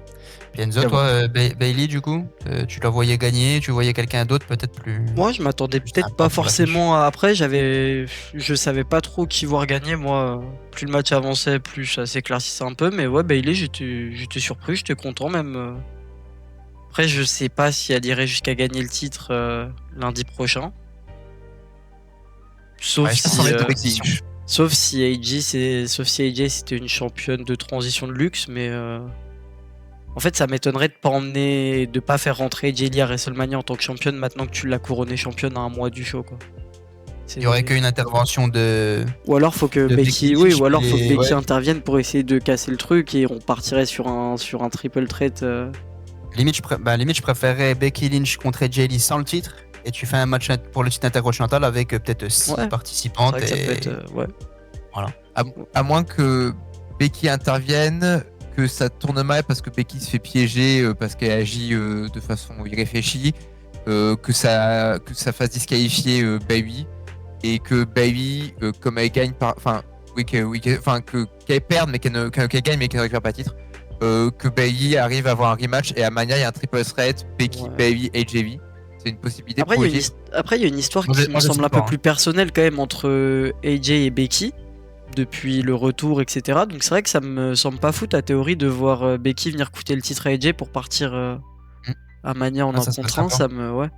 Speaker 1: Puis Enzo, toi, Bailey, du coup, tu la voyais gagner, tu voyais quelqu'un d'autre peut-être plus.
Speaker 2: Moi, je m'attendais peut-être pas forcément à. Après, je savais pas trop qui voir gagner. Moi, plus le match avançait, plus ça s'éclaircissait un peu. Mais ouais, Bailey, j'étais surpris, j'étais content même. Après, je sais pas si elle irait jusqu'à gagner le titre lundi prochain. Sauf si AJ c'était une championne de transition de luxe, mais En fait, ça m'étonnerait de pas faire rentrer AJ Lee à WrestleMania en tant que championne maintenant que tu l'as couronnée championne à un mois du show, quoi.
Speaker 1: Il y aurait qu'une intervention de.
Speaker 2: Ou alors faut que
Speaker 1: de
Speaker 2: Becky,
Speaker 1: Lynch,
Speaker 2: ou alors faut que
Speaker 1: mais-
Speaker 2: Becky
Speaker 1: ouais.
Speaker 2: intervienne pour essayer de casser le truc et on partirait sur un triple threat.
Speaker 1: Limite, je préférerais Becky Lynch contre AJ Lee sans le titre. Et tu fais un match pour le titre intercontinental avec peut-être 6
Speaker 2: Ouais. C'est
Speaker 1: participantes.
Speaker 2: vrai que ça peut être, ouais.
Speaker 3: À moins que Becky intervienne, que ça tourne mal parce que Becky se fait piéger parce qu'elle agit de façon irréfléchie, que ça fasse disqualifier Bayley et que Bayley, comme elle gagne qu'elle perde mais qu'elle gagne mais qu'elle ne récupère pas le titre, que Bayley arrive à avoir un rematch et à Mania il y a un triple threat Becky,
Speaker 2: Ouais.
Speaker 3: Bayley et JV. C'est une possibilité
Speaker 2: Après,
Speaker 3: pour
Speaker 2: il y a
Speaker 3: AJ.
Speaker 2: après, il y a une histoire
Speaker 1: Moi,
Speaker 2: qui
Speaker 1: je-
Speaker 2: me
Speaker 1: moi, je
Speaker 2: semble
Speaker 1: sais
Speaker 2: un peu
Speaker 1: pas, hein.
Speaker 2: plus personnelle quand même entre AJ et Becky depuis le retour, etc. Donc c'est vrai que ça me semble pas fou ta théorie de voir Becky venir coûter le titre à AJ pour partir à Mania en
Speaker 1: Ah,
Speaker 2: un
Speaker 1: ça serait
Speaker 2: contre un.
Speaker 1: sympa.
Speaker 2: Ça me. Ouais.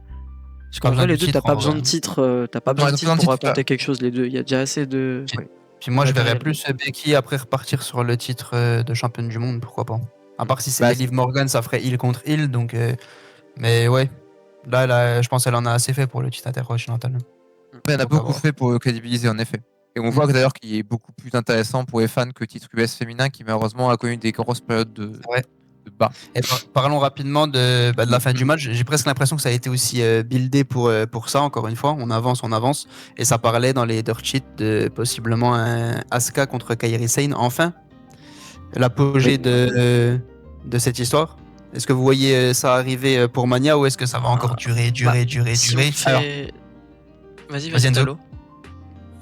Speaker 2: Parce
Speaker 1: Pas
Speaker 2: qu'en vrai,
Speaker 1: besoin
Speaker 2: les
Speaker 1: du
Speaker 2: deux,
Speaker 1: titre,
Speaker 2: t'as pas
Speaker 1: en
Speaker 2: besoin
Speaker 1: vrai.
Speaker 2: de titre, t'as pas
Speaker 3: Non,
Speaker 2: besoin de
Speaker 3: t'as
Speaker 2: titre
Speaker 3: besoin de
Speaker 2: pour
Speaker 3: titre,
Speaker 2: raconter quelque chose, les deux. Il y a déjà assez de.
Speaker 1: Ouais. Puis moi, je verrais
Speaker 2: matériel.
Speaker 1: plus Becky après repartir sur le titre de championne du monde, pourquoi pas. À part si c'est
Speaker 3: Bah,
Speaker 1: Liv Morgan, ça ferait heel contre heel. Donc, mais ouais, là, je pense qu'elle en a assez fait pour le titre intercontinental.
Speaker 3: Il y en a
Speaker 1: Pourquoi
Speaker 3: beaucoup
Speaker 1: pas.
Speaker 3: fait pour le crédibiliser en effet. Et on voit que, d'ailleurs qu'il est beaucoup plus intéressant pour les fans que le titre US féminin qui malheureusement a connu des grosses périodes de
Speaker 1: Ouais.
Speaker 3: bas.
Speaker 1: Et parlons rapidement de la fin du
Speaker 3: Mhm.
Speaker 1: match. J'ai presque l'impression que ça a été aussi buildé pour ça, encore une fois. On avance. Et ça parlait dans les dirt sheets de possiblement un Asuka contre Kairi Sane. Enfin, l'apogée de cette histoire. Est-ce que vous voyez ça arriver pour Mania ou est-ce que ça va encore durer
Speaker 2: Si on fait. Vas-y,
Speaker 1: Vas-y, Enzo.
Speaker 2: Talo.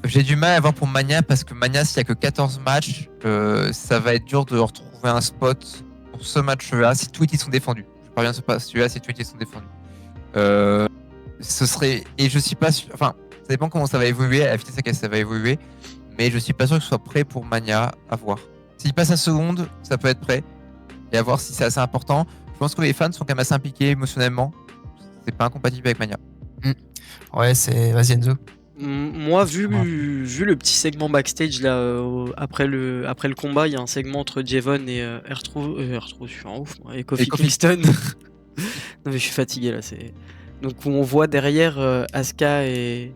Speaker 3: J'ai du mal à voir pour Mania parce que Mania, s'il n'y a que 14 matchs, ça va être dur de retrouver un spot pour ce match-là si tous les titres sont défendus. Je parviens pas celui-là si tous les titres sont défendus. Ce serait. Et je suis pas sûr. Enfin, ça dépend comment ça va évoluer, à la vitesse à laquelle ça va évoluer. Mais je suis pas sûr que ce soit prêt pour Mania à voir. S'il passe à seconde, ça peut être prêt. Et à voir si c'est assez important. Je pense que les fans sont quand même assez impliqués émotionnellement. C'est pas incompatible avec Mania.
Speaker 1: Ouais, vas-y, Enzo.
Speaker 2: Moi, vu le petit segment backstage là, après le combat, il y a un segment entre Jevon et R-Truth, je suis en ouf, moi, et Kofi
Speaker 3: Kofi.
Speaker 2: Kingston. Non mais je suis fatigué là. Donc où on voit derrière Asuka et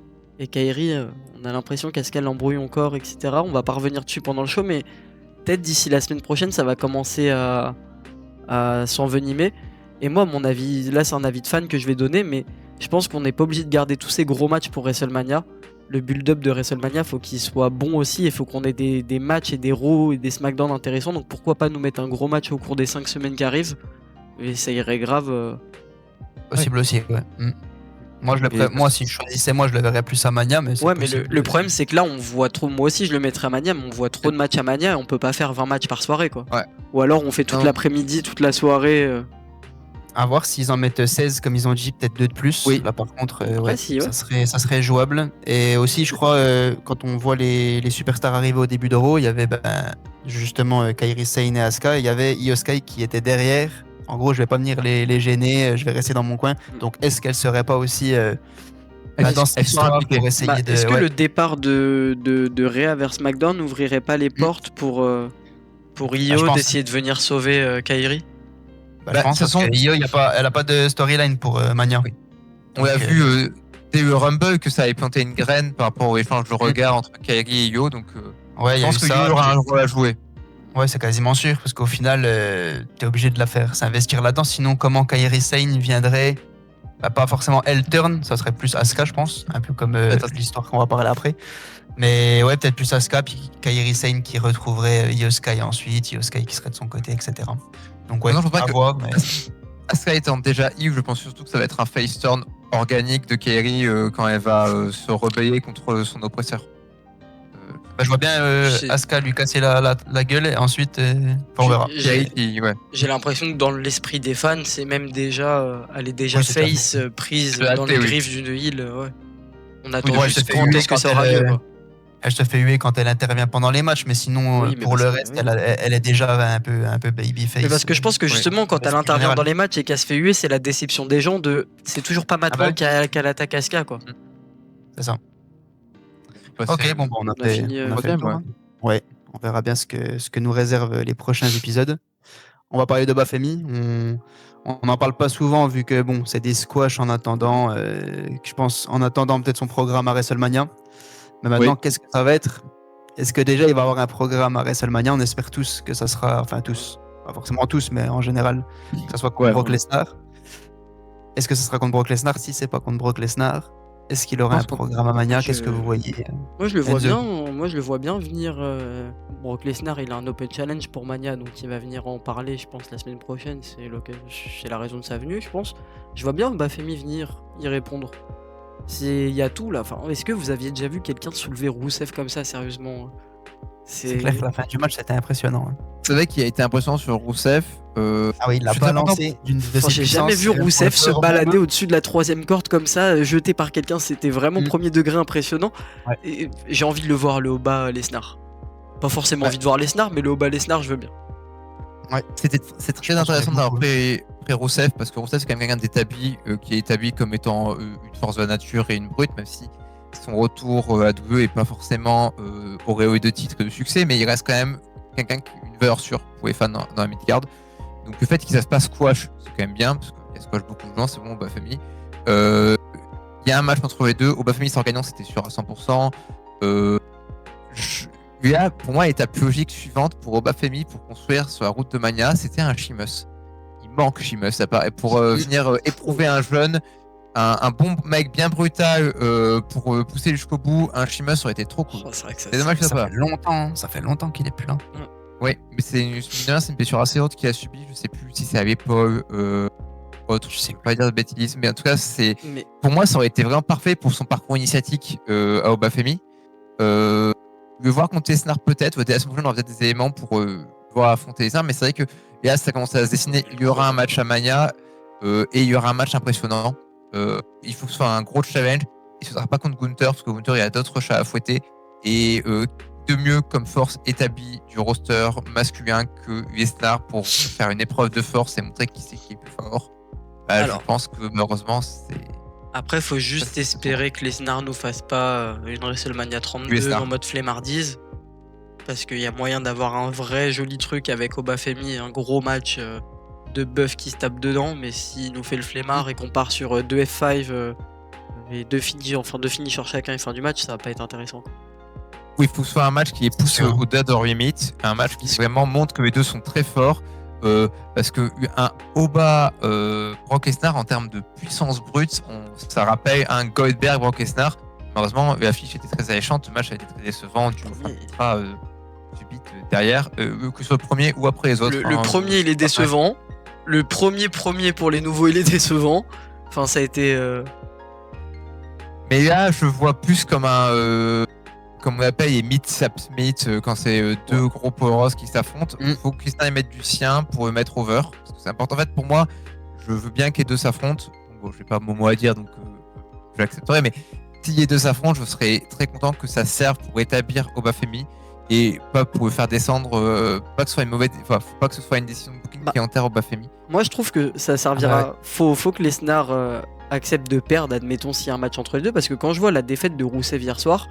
Speaker 2: Kairi, on a l'impression qu'Asuka l'embrouille encore, etc. On va pas revenir dessus pendant le show, mais peut-être d'ici la semaine prochaine, ça va commencer à s'envenimer. Et moi, mon avis, là c'est un avis de fan que je vais donner, mais je pense qu'on n'est pas obligé de garder tous ces gros matchs pour WrestleMania. Le build-up de WrestleMania, faut qu'il soit bon aussi, et faut qu'on ait des matchs et des Raw et des SmackDown intéressants. Donc pourquoi pas nous mettre un gros match au cours des 5 semaines qui arrivent. Et ça irait grave.
Speaker 1: Possible aussi, ouais. Moi, si je choisissais, je le verrais plus à Mania. Mais
Speaker 2: Ouais, mais le problème, c'est que là, on voit trop. Moi aussi, je le mettrais à Mania, mais on voit trop de matchs à Mania et on peut pas faire 20 matchs par soirée, quoi.
Speaker 3: Ouais.
Speaker 2: Ou alors, on fait toute
Speaker 3: Non.
Speaker 2: l'après-midi, toute la soirée.
Speaker 1: À voir s'ils en mettent 16, comme ils ont dit, peut-être 2 de plus.
Speaker 3: Oui.
Speaker 1: Là, par contre,
Speaker 2: Ouais, si, ouais.
Speaker 1: ça serait jouable. Et aussi, je crois, quand on voit les superstars arriver au début d'Euro, il y avait justement Kairi Sane et Asuka. Il y avait Io Sky qui était derrière. En gros, je vais pas venir les gêner, je vais rester dans mon coin. Donc, est-ce qu'elle serait pas aussi dans cette histoire pour essayer de.
Speaker 2: Est-ce que
Speaker 1: ouais.
Speaker 2: le départ de Rhea vers SmackDown n'ouvrirait pas les portes pour
Speaker 1: je
Speaker 2: Io
Speaker 1: pense.
Speaker 2: d'essayer de venir sauver Kairi?
Speaker 1: Je pense
Speaker 3: de toute façon,
Speaker 1: que Io, elle a pas de storyline pour Mania.
Speaker 3: Oui. On a
Speaker 1: Donc,
Speaker 3: vu dès le Rumble que ça avait planté une graine par rapport au échange de regard entre Kairi et Io, donc
Speaker 1: ouais, il
Speaker 3: je
Speaker 1: y a
Speaker 3: pense
Speaker 1: eu
Speaker 3: que
Speaker 1: ça.
Speaker 3: Io aura un rôle à jouer.
Speaker 1: Ouais, c'est quasiment sûr, parce qu'au final, t'es obligé de la faire s'investir là-dedans. Sinon, comment Kairi Sane viendrait pas forcément elle turn, ça serait plus Asuka, je pense, un peu comme l'histoire qu'on va parler après. Mais ouais, peut-être plus Asuka, puis Kairi Sane qui retrouverait Io Sky ensuite, Io Sky qui serait de son côté, etc. Donc ouais,
Speaker 3: Non, je pense pas
Speaker 1: à
Speaker 3: que-
Speaker 1: voir. Mais...
Speaker 3: Asuka étant déjà Eve, je pense surtout que ça va être un face turn organique de Kairi quand elle va se rebeller contre son oppresseur.
Speaker 1: je vois bien
Speaker 2: Je sais.
Speaker 1: Asuka lui casser la gueule et ensuite, on verra.
Speaker 3: Kairi qui, ouais.
Speaker 2: J'ai l'impression que dans l'esprit des fans, c'est même déjà, elle est déjà
Speaker 1: Ouais, c'est
Speaker 2: face prise
Speaker 3: C'est
Speaker 2: dans
Speaker 3: hâté,
Speaker 2: les
Speaker 3: oui.
Speaker 2: griffes d'une heal. Ouais. On attend
Speaker 1: ouais,
Speaker 2: juste
Speaker 1: je te fais
Speaker 2: quand
Speaker 1: huer
Speaker 2: est-ce que
Speaker 1: quand
Speaker 2: ça aura
Speaker 1: elle,
Speaker 2: lieu. Quoi.
Speaker 1: Elle se fait huer quand elle intervient pendant les matchs, mais sinon,
Speaker 2: Oui, mais
Speaker 1: pour
Speaker 2: parce
Speaker 1: le
Speaker 2: que-
Speaker 1: reste,
Speaker 2: oui.
Speaker 1: elle est déjà un peu babyface.
Speaker 2: Mais parce que je pense que justement, quand elle
Speaker 1: en
Speaker 2: intervient
Speaker 1: général.
Speaker 2: dans les matchs et qu'elle se fait huer, c'est la déception des gens de. C'est toujours pas maintenant
Speaker 1: oui.
Speaker 2: qu'elle attaque Asuka, quoi.
Speaker 1: C'est ça.
Speaker 3: Ouais,
Speaker 1: Ok,
Speaker 3: c'est-
Speaker 1: bon, on a
Speaker 2: On a
Speaker 1: fait,
Speaker 2: fini,
Speaker 1: on a fait
Speaker 3: troisième,
Speaker 1: le tour, hein. Ouais, on verra bien ce que nous réservent les prochains épisodes. on va parler de Bafemi. On n'en parle pas souvent vu que bon, c'est des squash en attendant. Je pense en attendant peut-être son programme à WrestleMania. Mais maintenant, qu'est-ce que ça va être? Est-ce que déjà il va avoir un programme à WrestleMania? On espère tous que ça sera, enfin tous, pas forcément tous, mais en général, que ça soit contre Brock Lesnar. Est-ce que ce sera contre Brock Lesnar? Si c'est pas contre Brock Lesnar, est-ce qu'il aura un programme à Mania? Qu'est-ce que vous voyez?
Speaker 2: Moi je le vois bien venir. Brock Lesnar, il a un Open Challenge pour Mania, donc il va venir en parler, je pense, la semaine prochaine. C'est la raison de sa venue, je pense. Je vois bien Bafemi venir y répondre. Il y a tout là. Enfin, est-ce que vous aviez déjà vu quelqu'un soulever Rousseff comme ça, sérieusement?
Speaker 1: C'est clair que la fin du match c'était impressionnant.
Speaker 3: C'est vrai qu'il a été impressionnant sur Rousseff.
Speaker 1: Ah oui, il l'a balancé d'une de ses
Speaker 2: J'ai jamais vu Rousseff se balader au-dessus de la 3ème corde comme ça, jeté par quelqu'un. C'était vraiment premier degré impressionnant.
Speaker 1: Ouais.
Speaker 2: Et j'ai envie de le voir, le Oba Lesnar. Pas forcément envie de voir Lesnar, mais le Oba Lesnar, je veux bien.
Speaker 1: Ouais.
Speaker 3: C'est très intéressant d'avoir pris Rousseff, parce que Rousseff c'est quand même quelqu'un d'établi, qui est établi comme étant une force de la nature et une brute, même si son retour à WWE est pas forcément auréolé de titres et de succès, mais il reste quand même quelqu'un qui a une valeur sûre pour les fans dans la mid-card. Donc le fait qu'il se passe squash, c'est quand même bien, parce qu'il y a squash beaucoup de gens, c'est bon, Bafemi. Il y a un match entre les deux, Bafemi sera gagnant, c'était sûr à 100%. Là, pour moi, l'étape logique suivante pour Obafemi pour construire sur la route de Mania, c'était un Sheamus. Il manque Sheamus, ça paraît, pour venir éprouver un jeune, un bon mec bien brutal pour pousser jusqu'au bout. Un Sheamus aurait été trop cool.
Speaker 2: Oh, c'est vrai que
Speaker 3: c'est dommage que
Speaker 1: ça fait longtemps qu'il est plus là.
Speaker 3: Oui, mais c'est une blessure assez haute qu'il a subi. Je sais plus si c'est à l'épaule, autre. Je sais pas dire de bêtises, mais en tout cas, pour moi, ça aurait été vraiment parfait pour son parcours initiatique à Obafemi. Le voir contre Lesnar peut-être, dès la semaine prochaine, on aura peut-être des éléments pour pouvoir affronter Lesnar, mais c'est vrai que là, ça commence à se dessiner. Il y aura un match à Mania et il y aura un match impressionnant. Il faut que ce soit un gros challenge. Et ce ne sera pas contre Gunther, parce que Gunther, il y a d'autres chats à fouetter. Et de mieux comme force établie du roster masculin que Lesnar pour faire une épreuve de force et montrer qui c'est qui est plus fort. Je pense que malheureusement, c'est.
Speaker 2: Après, faut juste espérer que Lesnar nous fasse pas une WrestleMania 32 en mode flemmardise. Parce qu'il y a moyen d'avoir un vrai joli truc avec Obafemi, un gros match de bœuf qui se tape dedans. Mais s'il nous fait le flemmard et qu'on part sur 2 F5 et 2 finishers chacun et fin du match, ça va pas être intéressant.
Speaker 3: Oui, il faut que ce soit un match qui est poussé au-delà de leur limite, un match qui vraiment montre que les deux sont très forts. Parce que un Oba Brock Lesnar en termes de puissance brute, ça rappelle un Goldberg Brock Lesnar. Malheureusement, l'affiche était très alléchante, le match a été très décevant du contrat subite derrière, que ce soit le premier ou après les autres.
Speaker 2: Le premier, il est décevant. Le premier pour les nouveaux, il est décevant. Enfin, ça a été.
Speaker 3: Mais là, je vois plus comme un. Comme on l'appelle, les meet quand c'est deux gros powerhouse qui s'affrontent. Il faut que Lesnar mette du sien pour le mettre over. Parce que c'est important. En fait, pour moi, je veux bien que les deux s'affrontent. Bon, je n'ai pas mon mot à dire, donc je l'accepterai. Mais si les deux s'affrontent, je serais très content que ça serve pour établir Obafemi et pas pour le faire descendre. Pas que ce soit une mauvaise. Enfin, faut pas que ce soit une décision de booking qui enterre Obafemi.
Speaker 2: Moi, je trouve que ça servira. Faut que Lesnar accepte de perdre, admettons, s'il y a un match entre les deux. Parce que quand je vois la défaite de Rousseff hier soir,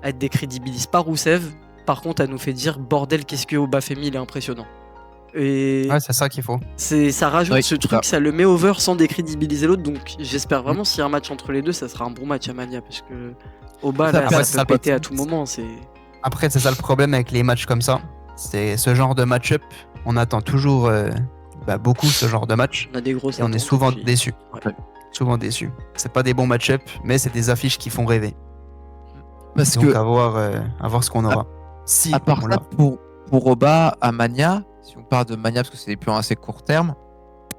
Speaker 2: elle décrédibilise pas Rousseff. Par contre, elle nous fait dire bordel, qu'est-ce que Obafemi il est impressionnant. Et
Speaker 1: c'est ça qu'il faut.
Speaker 2: Ça rajoute ce truc, ça le met over sans décrédibiliser l'autre. Donc j'espère vraiment s'il y a un match entre les deux, ça sera un bon match à Mania parce que Oba là, ça peut péter à tout moment.
Speaker 1: Après, c'est ça le problème avec les matchs comme ça. C'est ce genre de match-up. On attend toujours beaucoup ce genre de match.
Speaker 2: On a des grosses
Speaker 1: et on est souvent déçus. Souvent déçus. C'est pas des bons match-up, mais c'est des affiches qui font rêver.
Speaker 3: Parce
Speaker 1: donc
Speaker 3: que
Speaker 1: à voir ce qu'on aura. Si
Speaker 3: à part ça, pour Oba à Mania, si on parle de Mania parce que c'est des plans assez court terme,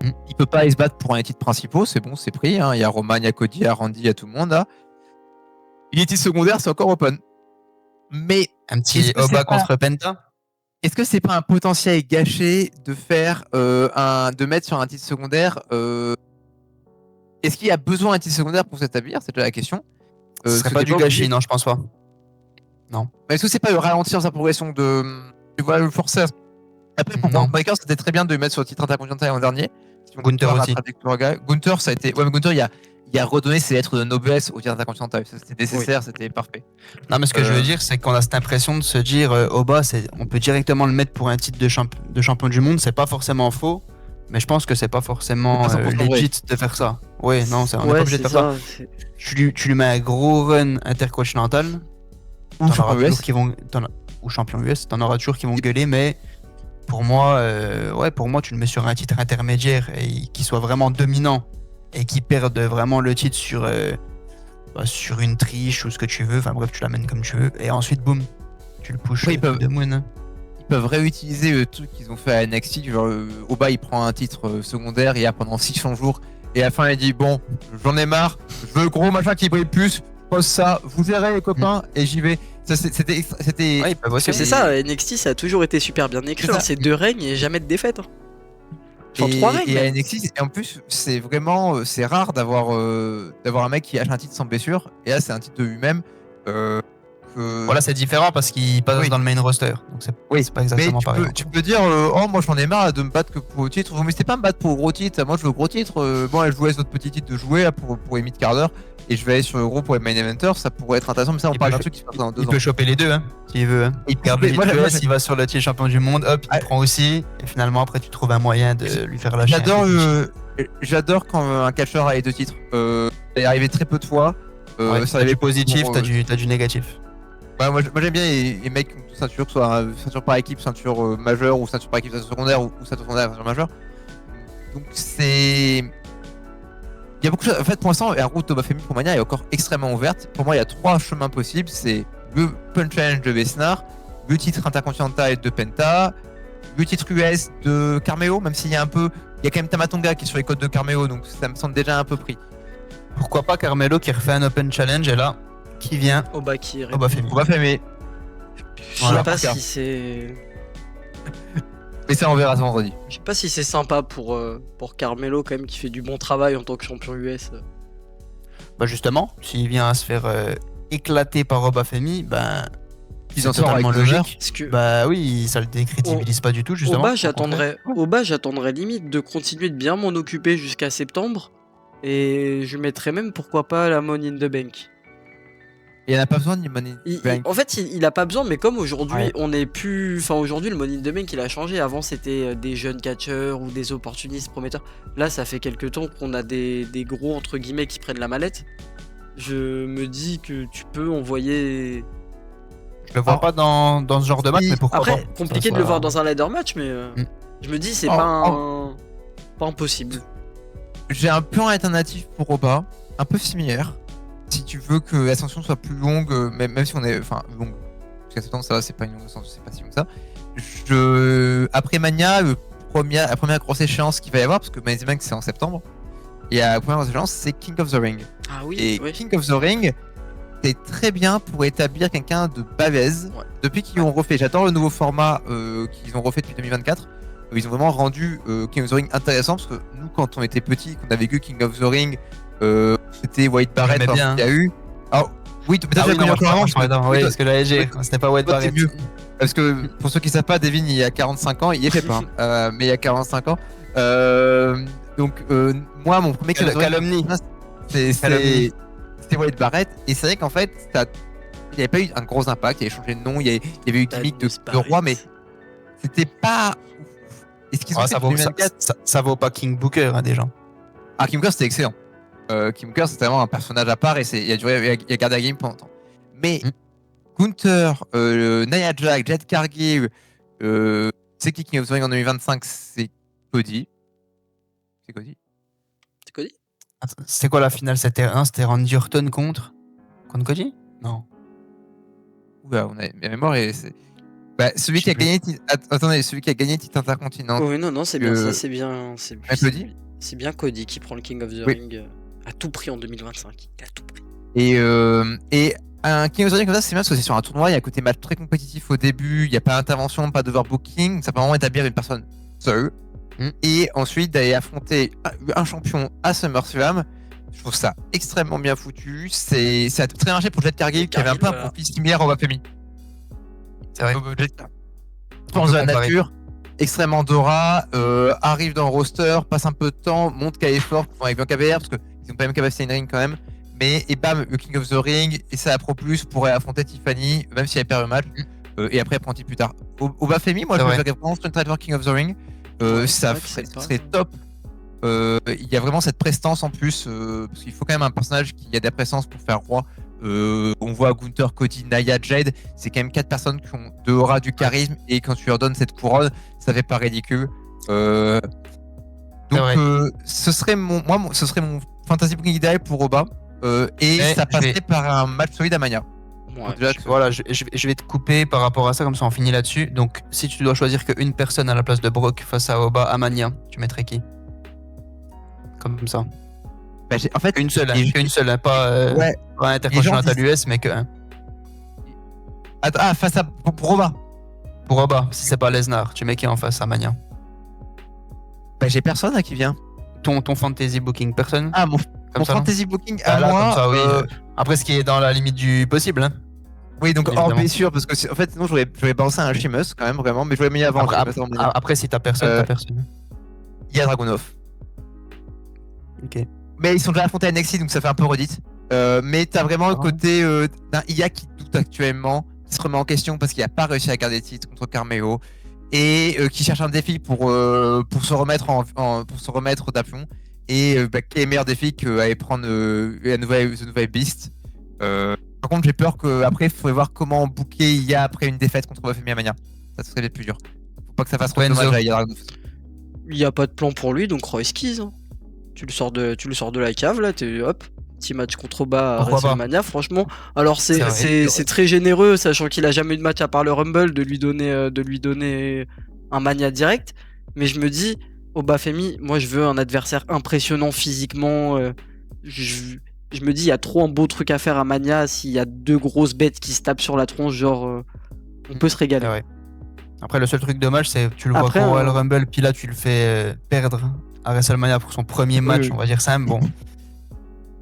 Speaker 3: il peut pas aller se battre pour un des titres principaux, c'est bon, c'est pris. Il y a Roman, il y a Cody, il y a Randy, il y a tout le monde là. Les titres secondaires, c'est encore open. Mais
Speaker 1: un petit Oba contre Penta.
Speaker 3: Est-ce que c'est pas un potentiel gâché de faire de mettre sur un titre secondaire Est-ce qu'il y a besoin d'un titre secondaire pour s'établir? C'est déjà la question.
Speaker 1: Ce serait pas du gâchis, non, je pense pas. Non.
Speaker 3: Mais est-ce que c'est pas de ralentir sa progression de. Tu vois, le forcer. Après, pour moi, Breaker, c'était très bien de le mettre sur le titre intercontinental l'an dernier.
Speaker 1: Gunther aussi.
Speaker 3: Gunther, ça a été. Ouais, mais Gunther, il y a il a redonné ses lettres de noblesse au titre intercontinental. Ça, c'était nécessaire, c'était parfait.
Speaker 1: Non, mais ce que je veux dire, c'est qu'on a cette impression de se dire, Oba, on peut directement le mettre pour un titre de champion du monde. C'est pas forcément faux, mais je pense que c'est pas forcément
Speaker 3: C'est pas 100%
Speaker 1: legit de faire ça. Oui, non, on n'est pas
Speaker 2: Ouais,
Speaker 1: obligé de
Speaker 2: c'est
Speaker 1: faire ça.
Speaker 2: ça.
Speaker 1: Tu lui mets un gros run intercontinental.
Speaker 3: Ou champion
Speaker 1: toujours
Speaker 3: US.
Speaker 1: ou champion US, t'en auras toujours qui vont gueuler, mais pour moi, tu le mets sur un titre intermédiaire et qui soit vraiment dominant et qui perde vraiment le titre sur une triche ou ce que tu veux. Enfin bref, tu l'amènes comme tu veux et ensuite, boum, tu le pushes
Speaker 3: Ouais, ils peuvent-
Speaker 1: de moon.
Speaker 3: Ils peuvent réutiliser le truc qu'ils ont fait à NXT. Genre, Oba, il prend un titre secondaire, il y a pendant 600 jours. Et à la fin, il dit bon, j'en ai marre, je veux le gros machin qui brille plus, je pose ça, vous verrez les copains, et j'y vais. Ça, c'était.
Speaker 1: Ouais, ils peuvent
Speaker 2: Parce
Speaker 1: aussi.
Speaker 2: que c'est ça, NXT, ça a toujours été super bien écrit.
Speaker 3: C'est ça.
Speaker 2: Hein. C'est 2 règnes et jamais de défaite. Hein. Enfin, 3 règnes.
Speaker 3: Et à
Speaker 2: même.
Speaker 3: NXT, et en plus, c'est vraiment. C'est rare d'avoir un mec qui lâche un titre sans blessure. Et là, c'est un titre de lui-même.
Speaker 1: Voilà, c'est différent parce qu'il passe
Speaker 3: Oui.
Speaker 1: dans le main roster. Donc c'est pas exactement
Speaker 3: mais
Speaker 1: pareil.
Speaker 3: tu peux dire oh moi j'en ai marre de me battre que pour le titre. Vous m'hésitez pas à me battre pour le gros titre. Moi je veux le gros titre. Bon, je vous laisse votre petit titre de jouer là, pour les mid-quart d'heure. Et je vais aller sur le gros pour les main eventers. Ça pourrait être intéressant. Mais ça, on
Speaker 1: Il
Speaker 3: parle
Speaker 1: peut
Speaker 3: d'un truc qui se passe dans 2
Speaker 1: Il
Speaker 3: ans.
Speaker 1: peut choper les deux, hein, s'il veut. Hein.
Speaker 3: Il peut
Speaker 1: Garde
Speaker 3: choper-
Speaker 1: le
Speaker 3: moi,
Speaker 1: titre
Speaker 3: moi,
Speaker 1: US, il va sur le titre champion du monde, hop, il
Speaker 3: Ah.
Speaker 1: prend aussi. Et finalement, après, tu trouves un moyen de lui faire lâcher.
Speaker 3: J'adore quand un catcheur a les 2 titres. Ça est arrivé très peu de fois.
Speaker 1: Ouais,
Speaker 3: Ça
Speaker 1: t'as du
Speaker 3: arrivait
Speaker 1: positif,
Speaker 3: pour,
Speaker 1: t'as du négatif.
Speaker 3: Ouais, moi j'aime bien les mecs qui ont toute ceinture, soit ceinture par équipe, ceinture majeure, ou ceinture par équipe, ceinture secondaire, ou ceinture secondaire, ceinture majeure. Donc c'est. Il y a beaucoup de choses. En fait, pour l'instant, la route Oba Femi pour Mania est encore extrêmement ouverte. Pour moi, il y a 3 chemins possibles. C'est le Punch Challenge de Vesnar, le titre intercontinental de Penta, le titre US de Carmelo, même s'il y a un peu. Il y a quand même Tamatonga qui est sur les codes de Carmelo, donc ça me semble déjà un peu pris.
Speaker 1: Pourquoi pas Carmelo qui refait un Open Challenge et là, qui vient
Speaker 2: Oba qui
Speaker 1: Oba Femi.
Speaker 3: Oba Femi.
Speaker 2: Je sais
Speaker 3: Voilà,
Speaker 2: pas
Speaker 3: pour ça.
Speaker 2: si c'est.
Speaker 3: Mais ça, on verra ce vendredi.
Speaker 2: Je sais pas si c'est sympa pour Carmelo quand même qui fait du bon travail en tant que champion US.
Speaker 1: Bah justement, s'il vient à se faire éclater par Oba Femi, ben
Speaker 3: Ils
Speaker 1: c'est
Speaker 3: en sortent avec
Speaker 1: totalement
Speaker 3: l'honneur.
Speaker 1: logique.
Speaker 2: Parce que
Speaker 1: Bah oui, ça le décrédibilise pas du tout, justement.
Speaker 2: Oba, j'attendrais limite de continuer de bien m'en occuper jusqu'à septembre. Et je mettrais même pourquoi pas la Money in the Bank.
Speaker 3: Et il n'y en a pas besoin de Money in the Bank.
Speaker 2: En fait, il a pas besoin, mais comme aujourd'hui,
Speaker 1: Ouais.
Speaker 2: on est plus. Enfin, aujourd'hui, le Money in the Bank, il a changé. Avant, c'était des jeunes catcheurs ou des opportunistes prometteurs. Là, ça fait quelques temps qu'on a des gros, entre guillemets, qui prennent la mallette. Je me dis que tu peux envoyer.
Speaker 1: Je le vois pas dans ce genre de match,
Speaker 3: Si,
Speaker 1: mais pourquoi
Speaker 2: Après,
Speaker 1: pas.
Speaker 2: compliqué
Speaker 1: Ça,
Speaker 2: de le
Speaker 1: ça-
Speaker 2: voir dans un ladder match, mais je me dis, c'est pas impossible.
Speaker 3: J'ai un plan alternatif pour Oba, un peu similaire. Si tu veux que l'ascension soit plus longue, même si on est. Enfin, longue. Jusqu'à septembre, ça va, c'est pas une longue ascension, c'est pas si long que ça. Après Mania, la première grosse échéance qu'il va y avoir, parce que Money in the Bank c'est en septembre, et la première grosse échéance c'est King of the Ring.
Speaker 2: Ah oui,
Speaker 3: Et
Speaker 2: oui.
Speaker 3: King of the Ring, c'est très bien pour établir quelqu'un de balèze.
Speaker 2: Ouais.
Speaker 3: Depuis qu'ils ont refait, j'adore le nouveau format qu'ils ont refait depuis 2024. Ils ont vraiment rendu King of the Ring intéressant parce que nous, quand on était petits, qu'on a vécu King of the Ring, c'était White Barrett
Speaker 1: J'aimais bien.
Speaker 3: qu'il y a eu. Ah oui, peut-être
Speaker 1: Ah
Speaker 3: que
Speaker 1: oui, non, moi, je
Speaker 3: encore avant,
Speaker 1: pense que oui, parce que la LG, c'était pas White
Speaker 3: toi, t'es
Speaker 1: Barrett.
Speaker 3: mieux. Parce que pour ceux qui savent pas, Devin il y a 45 ans, il y est fait pas, hein. Mais il y a 45 ans. Donc moi, mon premier King of the Ring,
Speaker 1: Calomnie.
Speaker 3: c'était White Barrett, et c'est vrai qu'en fait, il n'y avait pas eu un gros impact, il avait changé de nom, il y avait eu gimmick de roi, mais c'était pas ouf. Et ce qu'ils ont
Speaker 1: Ah,
Speaker 3: fait
Speaker 1: ça,
Speaker 3: depuis
Speaker 1: vaut,
Speaker 3: 2024,
Speaker 1: ça vaut pas King Booker, hein, déjà.
Speaker 3: ah, Kim Booker c'était excellent. Kim Booker c'était vraiment un personnage à part et il a gardé la game pendant longtemps. Mais Gunther, Nia Jax, Jet Cargill, c'est qui King of the Ring en 2025? C'est Cody. C'est Cody.
Speaker 2: C'est Cody.
Speaker 1: C'était quoi la finale? C'était Randy Orton contre Cody? Non.
Speaker 3: Oula, on a la mémoire et c'est. Bah, celui qui a gagné. Attendez, celui qui a gagné le titre intercontinental.
Speaker 2: Oh, oui, non, c'est bien ça, c'est bien.
Speaker 3: Cody.
Speaker 2: C'est bien Cody qui prend le King of the
Speaker 3: Oui.
Speaker 2: Ring à tout prix en 2025. Il a tout pris.
Speaker 3: Et un King of the Ring comme ça, c'est bien parce que c'est sur un tournoi, il y a un côté match très compétitif au début, il n'y a pas d'intervention, pas d'overbooking, ça peut vraiment établir une personne seule. Et ensuite d'aller affronter un champion à SummerSlam, je trouve ça extrêmement bien foutu. Ça a très marché pour Jet Cargill qui avait un peu un profil similaire au Wapemi.
Speaker 1: C'est vrai.
Speaker 3: Pense de la nature, extrêmement Dora, arrive dans le roster, passe un peu de temps, montre qu'elle est forte avec Bianca Belair parce que Ils ont pas la même capacité in-ring quand même. Mais, et bam, le King of the Ring, et ça Pro Plus pourrait affronter Tiffany, même si elle perd le match. Et après, prendre plus tard. Au Bafemi, moi, je me verrais vraiment sur une trajectoire King of the Ring. Ça serait top. Il y a vraiment cette prestance en plus, parce qu'il faut quand même un personnage qui a de la prestance pour faire roi. On voit Gunther, Cody, Nia, Jade, c'est quand même 4 personnes qui ont de aura, du charisme, et quand tu leur donnes cette couronne, ça fait pas ridicule. Donc ce serait mon fantasy booking idéal pour Oba, et ça passerait par un match solide à Mania.
Speaker 1: Ouais, voilà, je vais te couper par rapport à ça, comme ça on finit là-dessus. Donc si tu dois choisir qu'une personne à la place de Brock face à Oba à Mania, tu mettrais qui? Comme ça.
Speaker 3: Bah, en fait,
Speaker 1: une seule, hein, pas intercontinental US, mais que.
Speaker 3: Ah, face à pour Oba.
Speaker 1: Pour Oba, si c'est pas Lesnar, tu mets qui en face à Mania?
Speaker 3: Bah, j'ai personne qui vient.
Speaker 1: Ton fantasy booking, personne?
Speaker 3: Ah, mon fantasy booking à moi.
Speaker 1: Comme ça, oui. Après, ce qui est dans la limite du possible. Hein.
Speaker 3: Oui, donc hors blessure, parce que en fait, sinon, je voulais balancer un Sheamus quand même, vraiment, mais je voulais mis avant.
Speaker 1: Après, si t'as personne, t'as personne.
Speaker 3: Il y a Dragunov.
Speaker 1: Ok.
Speaker 3: Mais ils sont déjà affrontés à NXT, donc ça fait un peu redite. Mais t'as vraiment le côté d'un IA qui doute actuellement, qui se remet en question parce qu'il n'a pas réussi à garder le titre contre Carmelo, et qui cherche un défi pour se remettre d'aplomb. Et quel est meilleur défi qu'aller prendre The nouvelle Beast. Par contre, j'ai peur qu'après, il faudrait voir comment booker IA après une défaite contre Bafemi Mania. Ça serait peut-être plus dur. Faut pas que ça fasse trop de dommage à IA.
Speaker 2: Il n'y a pas de plan pour lui, donc Royce Keys. Hein. Tu le sors de la cave, là, hop, petit match contre Oba à WrestleMania, franchement. Alors, c'est très généreux, sachant qu'il a jamais eu de match à part le Rumble, de lui donner un Mania direct. Mais je me dis, Obafemi, moi, je veux un adversaire impressionnant physiquement. Je me dis, il y a trop un beau truc à faire à Mania. S'il y a 2 grosses bêtes qui se tapent sur la tronche, genre, on peut se régaler.
Speaker 1: Ouais. Après, le seul truc dommage, c'est que tu le vois pour Royal Rumble, puis là, tu le fais perdre à WrestleMania pour son premier match, on va dire ça. Bon.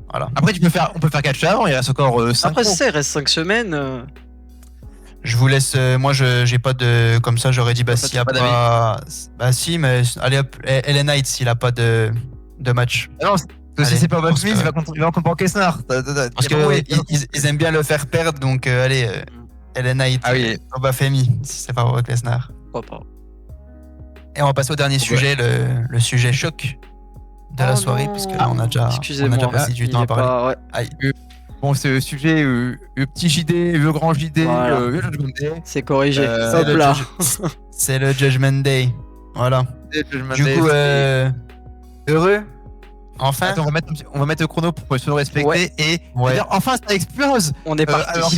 Speaker 1: Voilà.
Speaker 3: Après, on peut faire 4 shows avant, il reste encore 5
Speaker 2: Après, il reste 5 semaines.
Speaker 1: Je vous laisse. Moi, j'ai pas de. Comme ça, j'aurais dit, s'il y a pas. Bah, si, mais allez hop, Ellen Knight, s'il a pas de match.
Speaker 3: Non, parce que si c'est pas Bob Smith, il va contre Lesnar.
Speaker 1: Parce qu'ils aiment bien le faire perdre, donc allez, Ellen Knight, Obafemi, si c'est pas Brock Lesnar.
Speaker 2: Pourquoi pas.
Speaker 1: Et on va passer au dernier sujet, le sujet choc de la soirée, parce que là, on a déjà passé du temps à parler.
Speaker 3: Bon, c'est le sujet, le petit JD, le grand JD, le Judgment Day.
Speaker 2: C'est corrigé.
Speaker 1: C'est le Judgment Day. Voilà. Du coup, heureux. Enfin.
Speaker 3: Attends, on va mettre le chrono pour se le respecter. Et enfin, ça explose.
Speaker 2: On est parti.
Speaker 3: Alors,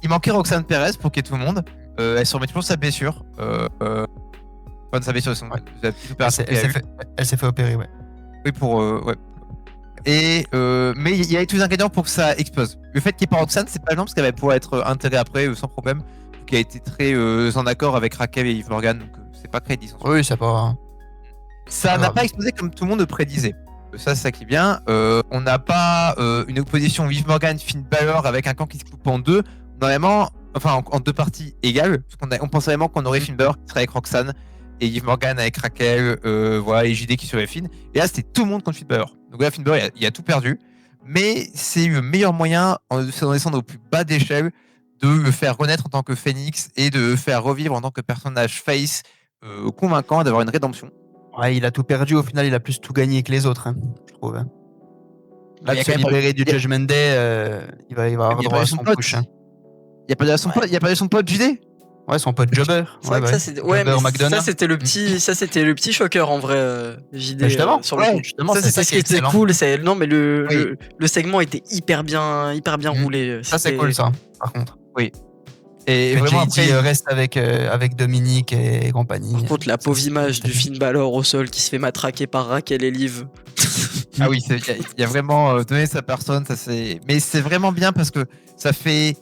Speaker 3: il manquait Roxane Perez pour qu'il y ait tout le monde. Elle se remet toujours sa blessure. Sa blessure,
Speaker 1: elle s'est fait opérer, ouais.
Speaker 3: Oui, ouais. Et mais il y avait tous les ingrédients pour que ça explose. Le fait qu'il n'y ait pas Roxane, c'est pas gênant parce qu'elle pourrait être intégrée après sans problème. Qui a été très en accord avec Raquel et Liv Morgan, donc c'est pas crédit.
Speaker 1: Oui, c'est pas.
Speaker 3: Ça n'a pas explosé comme tout le monde le prédisait. Ça, c'est ça qui est bien. On n'a pas une opposition Liv Morgan, Finn Balor avec un camp qui se coupe en deux. Normalement, enfin en 2 parties égales. Parce on pensait vraiment qu'on aurait Finn Balor qui serait avec Roxane et Liv Morgan avec Raquel, et JD qui serait Finn. Et là, c'était tout le monde contre Finn Balor. Donc là, Finn Balor, il a tout perdu. Mais c'est le meilleur moyen, en descendant au plus bas d'échelle, de le faire renaître en tant que Phoenix et de le faire revivre en tant que personnage face convaincant, d'avoir une rédemption.
Speaker 1: Ouais, il a tout perdu. Au final, il a plus tout gagné que les autres, je trouve. Là, de se libérer du Judgment Day, il va avoir droit à son push.
Speaker 3: Il n'y a pas de son pote JD.
Speaker 1: Ouais, son pote Jobber.
Speaker 2: Ça, c'était le petit choqueur en vrai, JD.
Speaker 1: Justement,
Speaker 2: sur le
Speaker 1: justement,
Speaker 2: ça, c'est ce qui était cool. Non, mais le segment était hyper bien roulé.
Speaker 1: Ça, c'est cool, ça, par contre.
Speaker 3: Oui. Et vraiment,
Speaker 1: JD reste avec Dominique et compagnie.
Speaker 2: Par contre, la pauvre image du Finn Balor au sol qui se fait matraquer par Raquel et Liv.
Speaker 3: Ah oui, il y a vraiment donné sa personne. Mais c'est vraiment bien parce que ça fait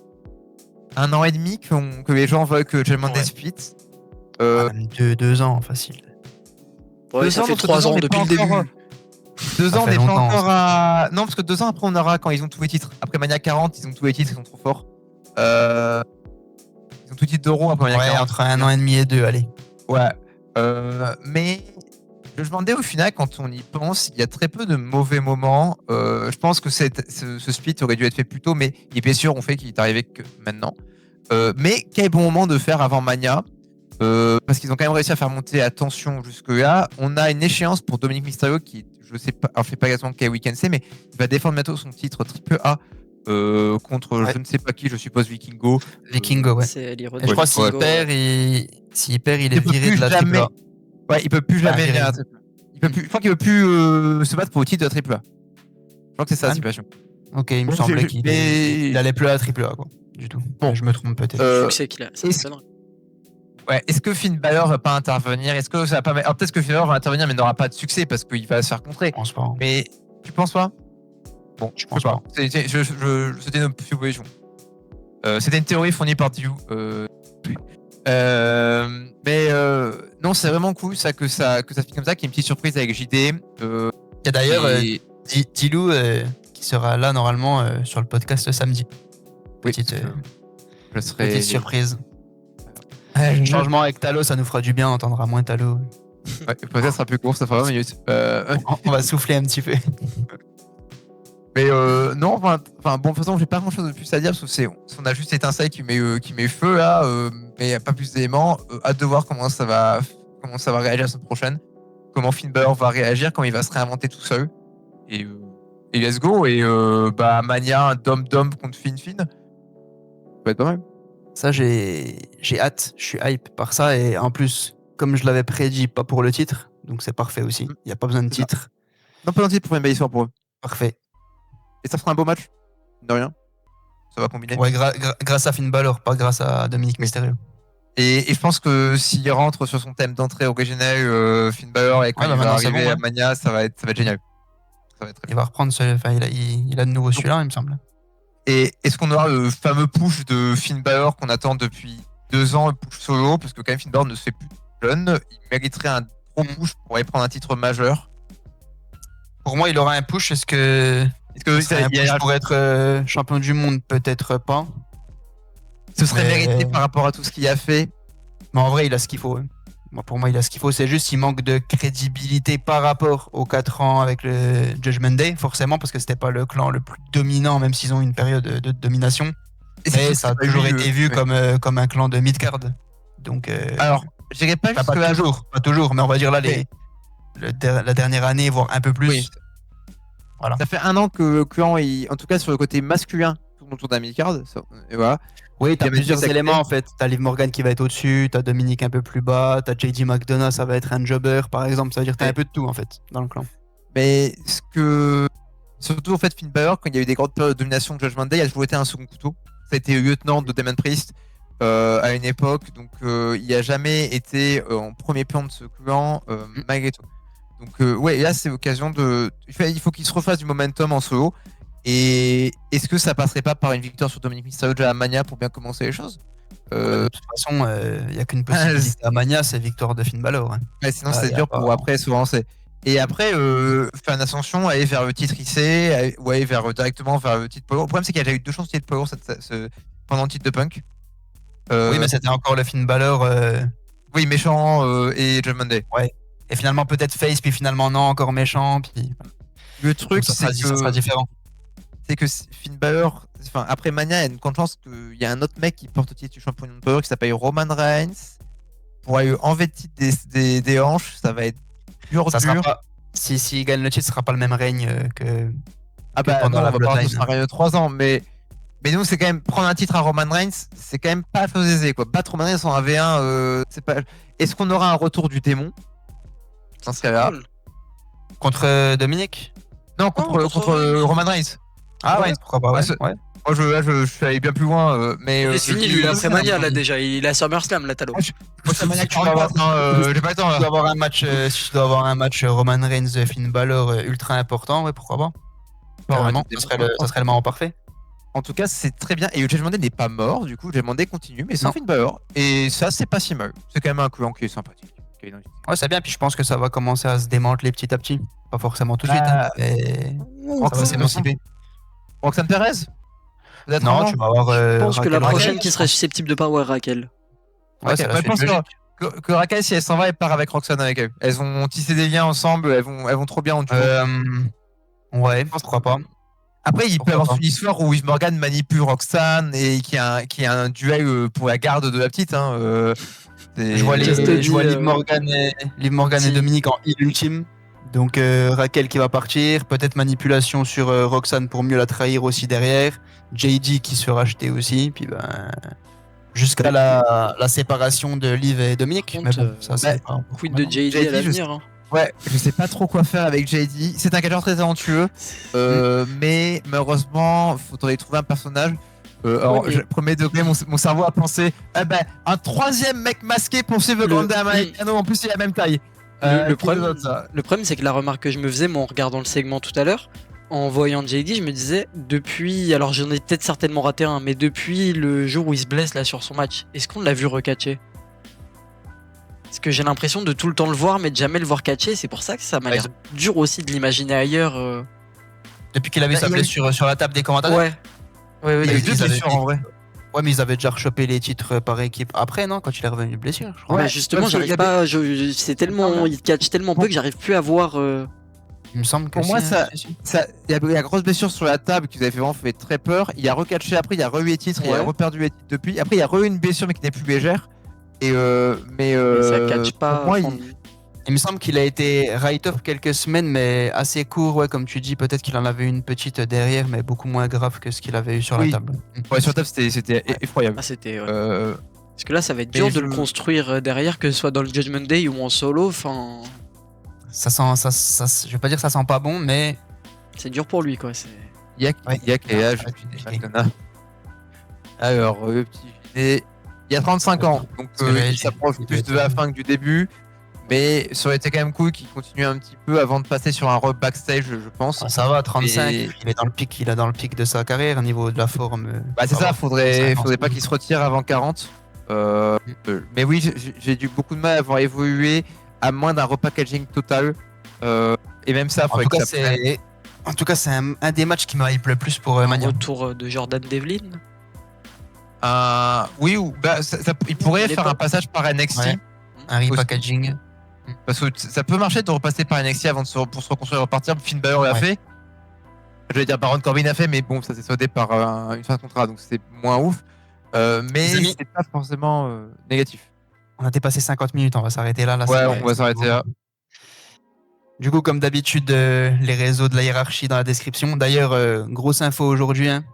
Speaker 3: 1 an et demi que les gens veulent que Judgment Day split.
Speaker 1: 2 ans, facile.
Speaker 2: Ouais, ça fait 3 ans depuis le début.
Speaker 3: 2 ans, on n'est pas encore à. Non, parce que 2 ans après, on aura quand ils ont tous les titres. Après Mania 40, ils ont tous les titres, ils sont trop forts. Ils ont tous les titres d'Euro après Mania 40.
Speaker 1: Entre 1 an et demi et 2, allez.
Speaker 3: Ouais. Mais Judgment Day, au final, quand on y pense, il y a très peu de mauvais moments. Je pense que ce split aurait dû être fait plus tôt, mais les blessures ont fait qu'il est arrivé que maintenant. Mais quel bon moment de faire avant Mania, parce qu'ils ont quand même réussi à faire monter la tension jusque-là. On a une échéance pour Dominic Mysterio qui, je sais pas, alors je sais pas exactement quel week-end c'est, mais il va défendre bientôt son titre AAA contre je ne sais pas qui, je suppose Vikingo.
Speaker 1: Vikingo, ouais.
Speaker 2: C'est l'Hero
Speaker 1: Et je crois que s'il perd, s'il perd, il est
Speaker 3: peut
Speaker 1: viré
Speaker 3: plus
Speaker 1: de la
Speaker 3: jamais-
Speaker 1: AAA.
Speaker 3: Ouais, il peut plus jamais
Speaker 1: viré.
Speaker 3: venir à AAA. Je crois qu'il peut plus se battre pour le titre de AAA. Je crois que c'est ça la
Speaker 1: Ah,
Speaker 3: situation.
Speaker 1: Ok, il me
Speaker 3: Bon,
Speaker 1: semblait
Speaker 3: j'ai-
Speaker 1: qu'il
Speaker 3: mais-
Speaker 1: il allait plus à la AAA, quoi. Du tout.
Speaker 3: Bon.
Speaker 1: Je me trompe peut-être.
Speaker 2: Le succès qu'il a, ça
Speaker 3: est-ce-
Speaker 2: m'étonnerait.
Speaker 3: Ouais, est-ce que Finn Balor va pas intervenir? Est-ce que ça va pas Alors peut-être que Finn Balor va intervenir mais n'aura pas de succès parce qu'il va se faire contrer.
Speaker 1: Je pense pas.
Speaker 3: Mais tu penses pas? Bon, je
Speaker 1: pense
Speaker 3: sais pas. C'était une supposition. C'était une théorie fournie par Diou. Non, c'est vraiment cool ça que ça finit comme ça, qu'il y ait une petite surprise avec JD.
Speaker 1: Il y a d'ailleurs
Speaker 3: et-
Speaker 1: Dilou qui sera là normalement sur le podcast samedi.
Speaker 3: Oui,
Speaker 1: Petite,
Speaker 3: je serai.
Speaker 1: petite surprise.
Speaker 3: Ouais,
Speaker 1: Changement avec Talo, ça nous fera du bien, on entendra moins Talo.
Speaker 3: Ouais, peut-être ça sera plus court, ça fera 20 minutes.
Speaker 1: On va souffler un petit peu.
Speaker 3: Mais non, enfin bon, de toute façon, j'ai pas grand chose de plus à dire parce que on a juste étincelle qui met feu là, mais il n'y a pas plus d'éléments. Hâte de voir comment ça va réagir la semaine prochaine, comment Finn Balor va réagir, comment il va se réinventer tout seul. Et let's go. Et Mania, un Dom contre Finn. Ça va être pas mal.
Speaker 1: Ça, j'ai hâte, je suis hype par ça. Et en plus, comme je l'avais prédit, pas pour le titre, donc c'est parfait aussi. Il n'y a pas besoin de
Speaker 3: C'est ça.
Speaker 1: titre.
Speaker 3: Non, pas d'entier pour une belle histoire pour eux.
Speaker 1: Parfait.
Speaker 3: Et ça fera un beau match. De rien. Ça va combiner.
Speaker 1: Ouais, grâce à Finn Balor, pas grâce à Dominic Mysterio.
Speaker 3: Et je pense que s'il rentre sur son thème d'entrée originel, Finn Balor, et quand
Speaker 1: Ouais, bah
Speaker 3: il va
Speaker 1: maintenant, c'est
Speaker 3: arriver
Speaker 1: bon,
Speaker 3: à
Speaker 1: ouais.
Speaker 3: Mania, ça va être génial. Ça va être très bien.
Speaker 1: Il va reprendre enfin, il a de nouveau celui-là, il me semble.
Speaker 3: Et est-ce qu'on aura le fameux push de Finn Balor qu'on attend depuis 2 ans, le push solo, parce que quand même Finn Balor ne se fait plus jeune, il mériterait un gros push pour aller prendre un titre majeur.
Speaker 1: Pour moi, il aura un push. Est-ce que
Speaker 3: Est-ce
Speaker 1: ça serait un push pour être champion du monde? Peut-être pas.
Speaker 3: ce serait
Speaker 1: Mais-
Speaker 3: mérité par rapport à tout ce qu'il a fait?
Speaker 1: Mais en vrai, il a ce qu'il faut. Pour moi, il a ce qu'il faut. C'est juste qu'il manque de crédibilité par rapport aux 4 ans avec le Judgment Day, forcément, parce que c'était pas le clan le plus dominant, même s'ils ont une période de domination.
Speaker 3: Et c'est
Speaker 1: Mais
Speaker 3: juste
Speaker 1: ça a
Speaker 3: pas
Speaker 1: toujours
Speaker 3: lui,
Speaker 1: été vu
Speaker 3: ouais.
Speaker 1: comme un clan de mid-card. Donc,
Speaker 3: Alors, je dirais pas
Speaker 1: enfin,
Speaker 3: juste
Speaker 1: pas toujours, mais on va dire là,
Speaker 3: Oui.
Speaker 1: la dernière année, voire un peu plus.
Speaker 3: Oui.
Speaker 1: Voilà.
Speaker 3: Ça fait 1 an que le clan, en tout cas sur le côté masculin, tourne autour d'un mid-card. Et voilà.
Speaker 1: Oui, t'as
Speaker 3: Il y a
Speaker 1: plusieurs
Speaker 3: Magic
Speaker 1: éléments
Speaker 3: Attack.
Speaker 1: en fait. T'as Liv Morgan qui va être au-dessus, t'as Dominique un peu plus bas, t'as JD McDonough, ça va être un jobber par exemple. Ça veut dire que t'as
Speaker 3: Ouais.
Speaker 1: un peu de tout en fait dans le clan.
Speaker 3: Mais ce que. Surtout en fait, Finn Balor, quand il y a eu des grandes périodes de domination de Judgment Day, il a toujours été un second couteau. Ça a été lieutenant de Damon Priest à une époque, donc il a jamais été en premier plan de ce clan malgré tout. Donc ouais, là c'est l'occasion de. Il faut qu'il se refasse du momentum en solo. Et est-ce que ça passerait pas par une victoire sur Dominic Mysterio déjà à Mania pour bien commencer les choses?
Speaker 1: De toute façon, il n'y a qu'une possibilité à Mania, c'est victoire de Finn Balor. Hein.
Speaker 3: Ouais, sinon
Speaker 1: Ah,
Speaker 3: c'est
Speaker 1: y a
Speaker 3: dur
Speaker 1: pas-
Speaker 3: pour après se relancer. Et après, faire une ascension, aller vers le titre IC, ou aller directement vers le titre Power. Le problème, c'est qu'il y a déjà eu 2 chances de titre Power pendant le titre de Punk.
Speaker 1: Oui, mais c'était encore le Finn Balor.
Speaker 3: Oui, méchant et Judgment Day.
Speaker 1: Et finalement, peut-être face, puis finalement, non, encore méchant. Puis...
Speaker 3: Le
Speaker 1: Donc,
Speaker 3: truc,
Speaker 1: ça sera
Speaker 3: c'est
Speaker 1: différent.
Speaker 3: que Finn Balor, enfin, après Mania, il y a une grande chance qu'il y a un autre mec qui porte le titre du champion de Power qui s'appelle Roman Reigns. Pour aller enlever le titre des hanches, ça va être dur.
Speaker 1: Ça sera pas... Si il gagne le titre, ce sera pas le même règne que.
Speaker 3: Ah
Speaker 1: que
Speaker 3: bah
Speaker 1: pendant
Speaker 3: non,
Speaker 1: la
Speaker 3: on va pas
Speaker 1: Bloodline.
Speaker 3: un règne de 3 ans, mais nous c'est quand même prendre un titre à Roman Reigns, c'est quand même pas chose aisée quoi. Battre Roman Reigns en 1v1, c'est pas. Est-ce qu'on aura un retour du démon dans ce cas-là?
Speaker 2: Cool.
Speaker 1: Contre Dominique?
Speaker 3: Non, contre Roman Reigns.
Speaker 1: Ah ouais,
Speaker 3: Ouais.
Speaker 1: pourquoi pas, ouais.
Speaker 3: Ouais,
Speaker 1: ouais.
Speaker 3: Moi je suis allé bien plus loin, mais.
Speaker 2: Il est fini, lui, après Mania, là, déjà. Il a SummerSlam, là, Talo.
Speaker 3: Moi, c'est Mania
Speaker 1: Si tu dois avoir-
Speaker 3: j'ai pas le temps
Speaker 1: Si tu dois
Speaker 3: là.
Speaker 1: avoir un match, si tu dois avoir un match Roman Reigns, Finn Balor ultra important, ouais, pourquoi pas? Carrément, ça serait le moment parfait.
Speaker 3: En tout cas, c'est très bien. Et le Judgment Day n'est pas mort, du coup, le Judgment Day continue, mais sans
Speaker 1: Non.
Speaker 3: Finn Balor. Et ça, c'est pas si mal. C'est quand même un clan qui est sympathique.
Speaker 1: Ouais, c'est bien, puis je pense que ça va commencer à se démanteler petit à petit. Pas forcément tout de suite,
Speaker 3: Ah.
Speaker 1: hein, mais ça va
Speaker 3: Roxanne
Speaker 1: s'émanciper.
Speaker 3: Roxanne Perez?
Speaker 1: Non, tu vas avoir.
Speaker 2: Je pense que la
Speaker 1: Raquel
Speaker 2: prochaine
Speaker 1: Raquel,
Speaker 2: qui serait susceptible de power, Raquel.
Speaker 1: Ouais, c'est la
Speaker 3: Ouais,
Speaker 1: suite
Speaker 3: pense que
Speaker 1: logique.
Speaker 3: que Raquel, si elle s'en va, elle part avec Roxanne avec elle. Elles ont tissé des liens ensemble, elles vont trop bien en duo.
Speaker 1: Ouais, pourquoi pas.
Speaker 3: Après, il peut y
Speaker 1: Pourquoi
Speaker 3: avoir
Speaker 1: pas.
Speaker 3: une histoire où Liv Morgan manipule Roxanne et qu'il y a un duel pour la garde de la petite.
Speaker 1: Je vois,
Speaker 2: Custody,
Speaker 1: je vois Liv Morgan et
Speaker 2: ultime.
Speaker 1: Dominique en heal ultime. Donc Raquel qui va partir, peut-être manipulation sur Roxanne pour mieux la trahir aussi derrière. JD qui se fait racheter aussi, puis ben jusqu'à la séparation de Liv et Dominique.
Speaker 2: Par
Speaker 1: Mais
Speaker 2: contre,
Speaker 1: bon, ça c'est pas
Speaker 2: Quid de JD à
Speaker 3: JD,
Speaker 2: l'avenir. Hein.
Speaker 3: Ouais, je sais pas trop quoi faire avec JD. C'est un catcheur très talentueux, mais malheureusement, faudrait trouver un personnage. Alors,
Speaker 2: mais-
Speaker 3: premier degré, mon cerveau a pensé un troisième mec masqué pour suivre le Grande Americano. En plus, il a la même taille.
Speaker 2: Le
Speaker 3: Qui nous donne ça
Speaker 2: problème, c'est que la remarque que je me faisais, moi, en regardant le segment tout à l'heure, en voyant JD, je me disais, depuis. Alors, j'en ai peut-être certainement raté un, mais depuis le jour où il se blesse là sur son match, est-ce qu'on l'a vu recatcher? Parce que j'ai l'impression de tout le temps le voir, mais de jamais le voir catcher. C'est pour ça que ça m'a l'air dur aussi de l'imaginer ailleurs.
Speaker 1: Depuis qu'il a vu sa blessure sur la table des commentateurs.
Speaker 2: Ouais.
Speaker 3: Il y a eu deux
Speaker 1: Ils avaient
Speaker 3: blessures en vrai.
Speaker 1: Ouais, mais ils avaient déjà rechopé les titres par équipe après, non? Quand il est revenu de blessure, je crois.
Speaker 2: Ouais,
Speaker 3: Ouais,
Speaker 2: justement,
Speaker 3: parce que
Speaker 2: j'arrive
Speaker 3: y avait-
Speaker 2: pas. C'est tellement. Il catch tellement peu que j'arrive plus à voir.
Speaker 1: Il me semble que
Speaker 3: Pour moi,
Speaker 1: si, hein, si.
Speaker 3: Il y a eu la grosse blessure sur la table qui nous avait vraiment fait très peur. Il a recatché après, il a re-eu les titres, il a
Speaker 2: Ouais.
Speaker 3: reperdu les titres depuis. Après, il y a re-eu une blessure mais qui n'est plus légère. Mais
Speaker 2: ça catch pas.
Speaker 3: pour moi,
Speaker 2: enfin,
Speaker 1: Il me semble qu'il a été write-off quelques semaines, mais assez court, ouais, comme tu dis. Peut-être qu'il en avait une petite derrière, mais beaucoup moins grave que ce qu'il avait eu sur
Speaker 3: Oui.
Speaker 1: la table.
Speaker 3: ouais, sur la table, c'était effroyable.
Speaker 2: Ah, c'était. Ouais.
Speaker 3: Euh,
Speaker 2: Parce que là, ça va être
Speaker 3: mais
Speaker 2: dur de
Speaker 3: je-
Speaker 2: le construire derrière, que ce soit dans le Judgment Day ou en solo. Enfin,
Speaker 1: Ça sent, je vais pas dire que ça sent pas bon, mais
Speaker 2: c'est dur pour lui, quoi. C'est.
Speaker 3: Yak et âge. Alors, le petit gilet, il y a 35 ans, donc
Speaker 1: C'est vrai,
Speaker 3: il s'approche
Speaker 1: il
Speaker 3: plus
Speaker 1: doit
Speaker 3: de la
Speaker 1: être-
Speaker 3: fin que du début. Mais ça aurait été quand même cool qu'il continue un petit peu avant de passer sur un rep backstage, je pense.
Speaker 1: ça va, 35.
Speaker 3: Et-
Speaker 1: Il est dans le pic de sa carrière au niveau de la forme.
Speaker 3: Bah c'est ça, faudrait
Speaker 1: 50,
Speaker 3: pas qu'il se retire avant 40. Mais oui, j'ai eu beaucoup de mal à voir évoluer à moins d'un repackaging total. Et même ça, faudrait que ça prenne.
Speaker 1: En tout cas, c'est un des matchs qui me hype le plus pour
Speaker 2: Un
Speaker 1: Mania.
Speaker 2: retour de Jordan Devlin.
Speaker 3: Oui, ou il pourrait
Speaker 2: Il est
Speaker 3: faire
Speaker 2: pas-
Speaker 3: un passage par NXT.
Speaker 1: Ouais. Un repackaging.
Speaker 3: Parce que ça peut marcher de repasser par NXT avant pour se reconstruire et repartir. Finn Balor l'a
Speaker 1: Ouais.
Speaker 3: fait. J'allais dire Baron Corbin a fait, mais bon, ça s'est soldé par une fin de contrat, donc c'est moins ouf. Mais
Speaker 1: Les amis.
Speaker 3: c'est pas forcément négatif.
Speaker 1: On a dépassé 50 minutes, on va s'arrêter là.
Speaker 3: Ouais, on va s'arrêter là.
Speaker 1: Du coup, comme d'habitude, les réseaux de la hiérarchie dans la description. D'ailleurs, grosse info aujourd'hui. Hein.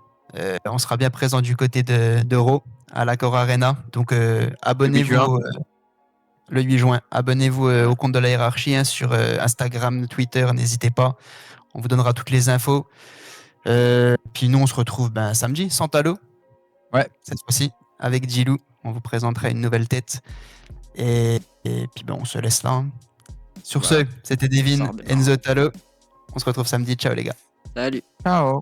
Speaker 1: On sera bien présent du côté de Raw à l'Accor Arena. Donc, abonnez-vous le 8 juin. Abonnez-vous au compte de la hiérarchie hein, sur Instagram, Twitter. N'hésitez pas. On vous donnera toutes les infos. Puis nous, on se retrouve samedi, sans Talo.
Speaker 3: Ouais.
Speaker 1: Cette fois-ci, avec Djilou. On vous présentera une nouvelle tête. Et puis, on se laisse là. Hein. Sur ce, c'était Devin,
Speaker 2: ça va bien.
Speaker 1: Enzo Talo. On se retrouve samedi. Ciao les gars.
Speaker 2: Salut.
Speaker 3: Ciao.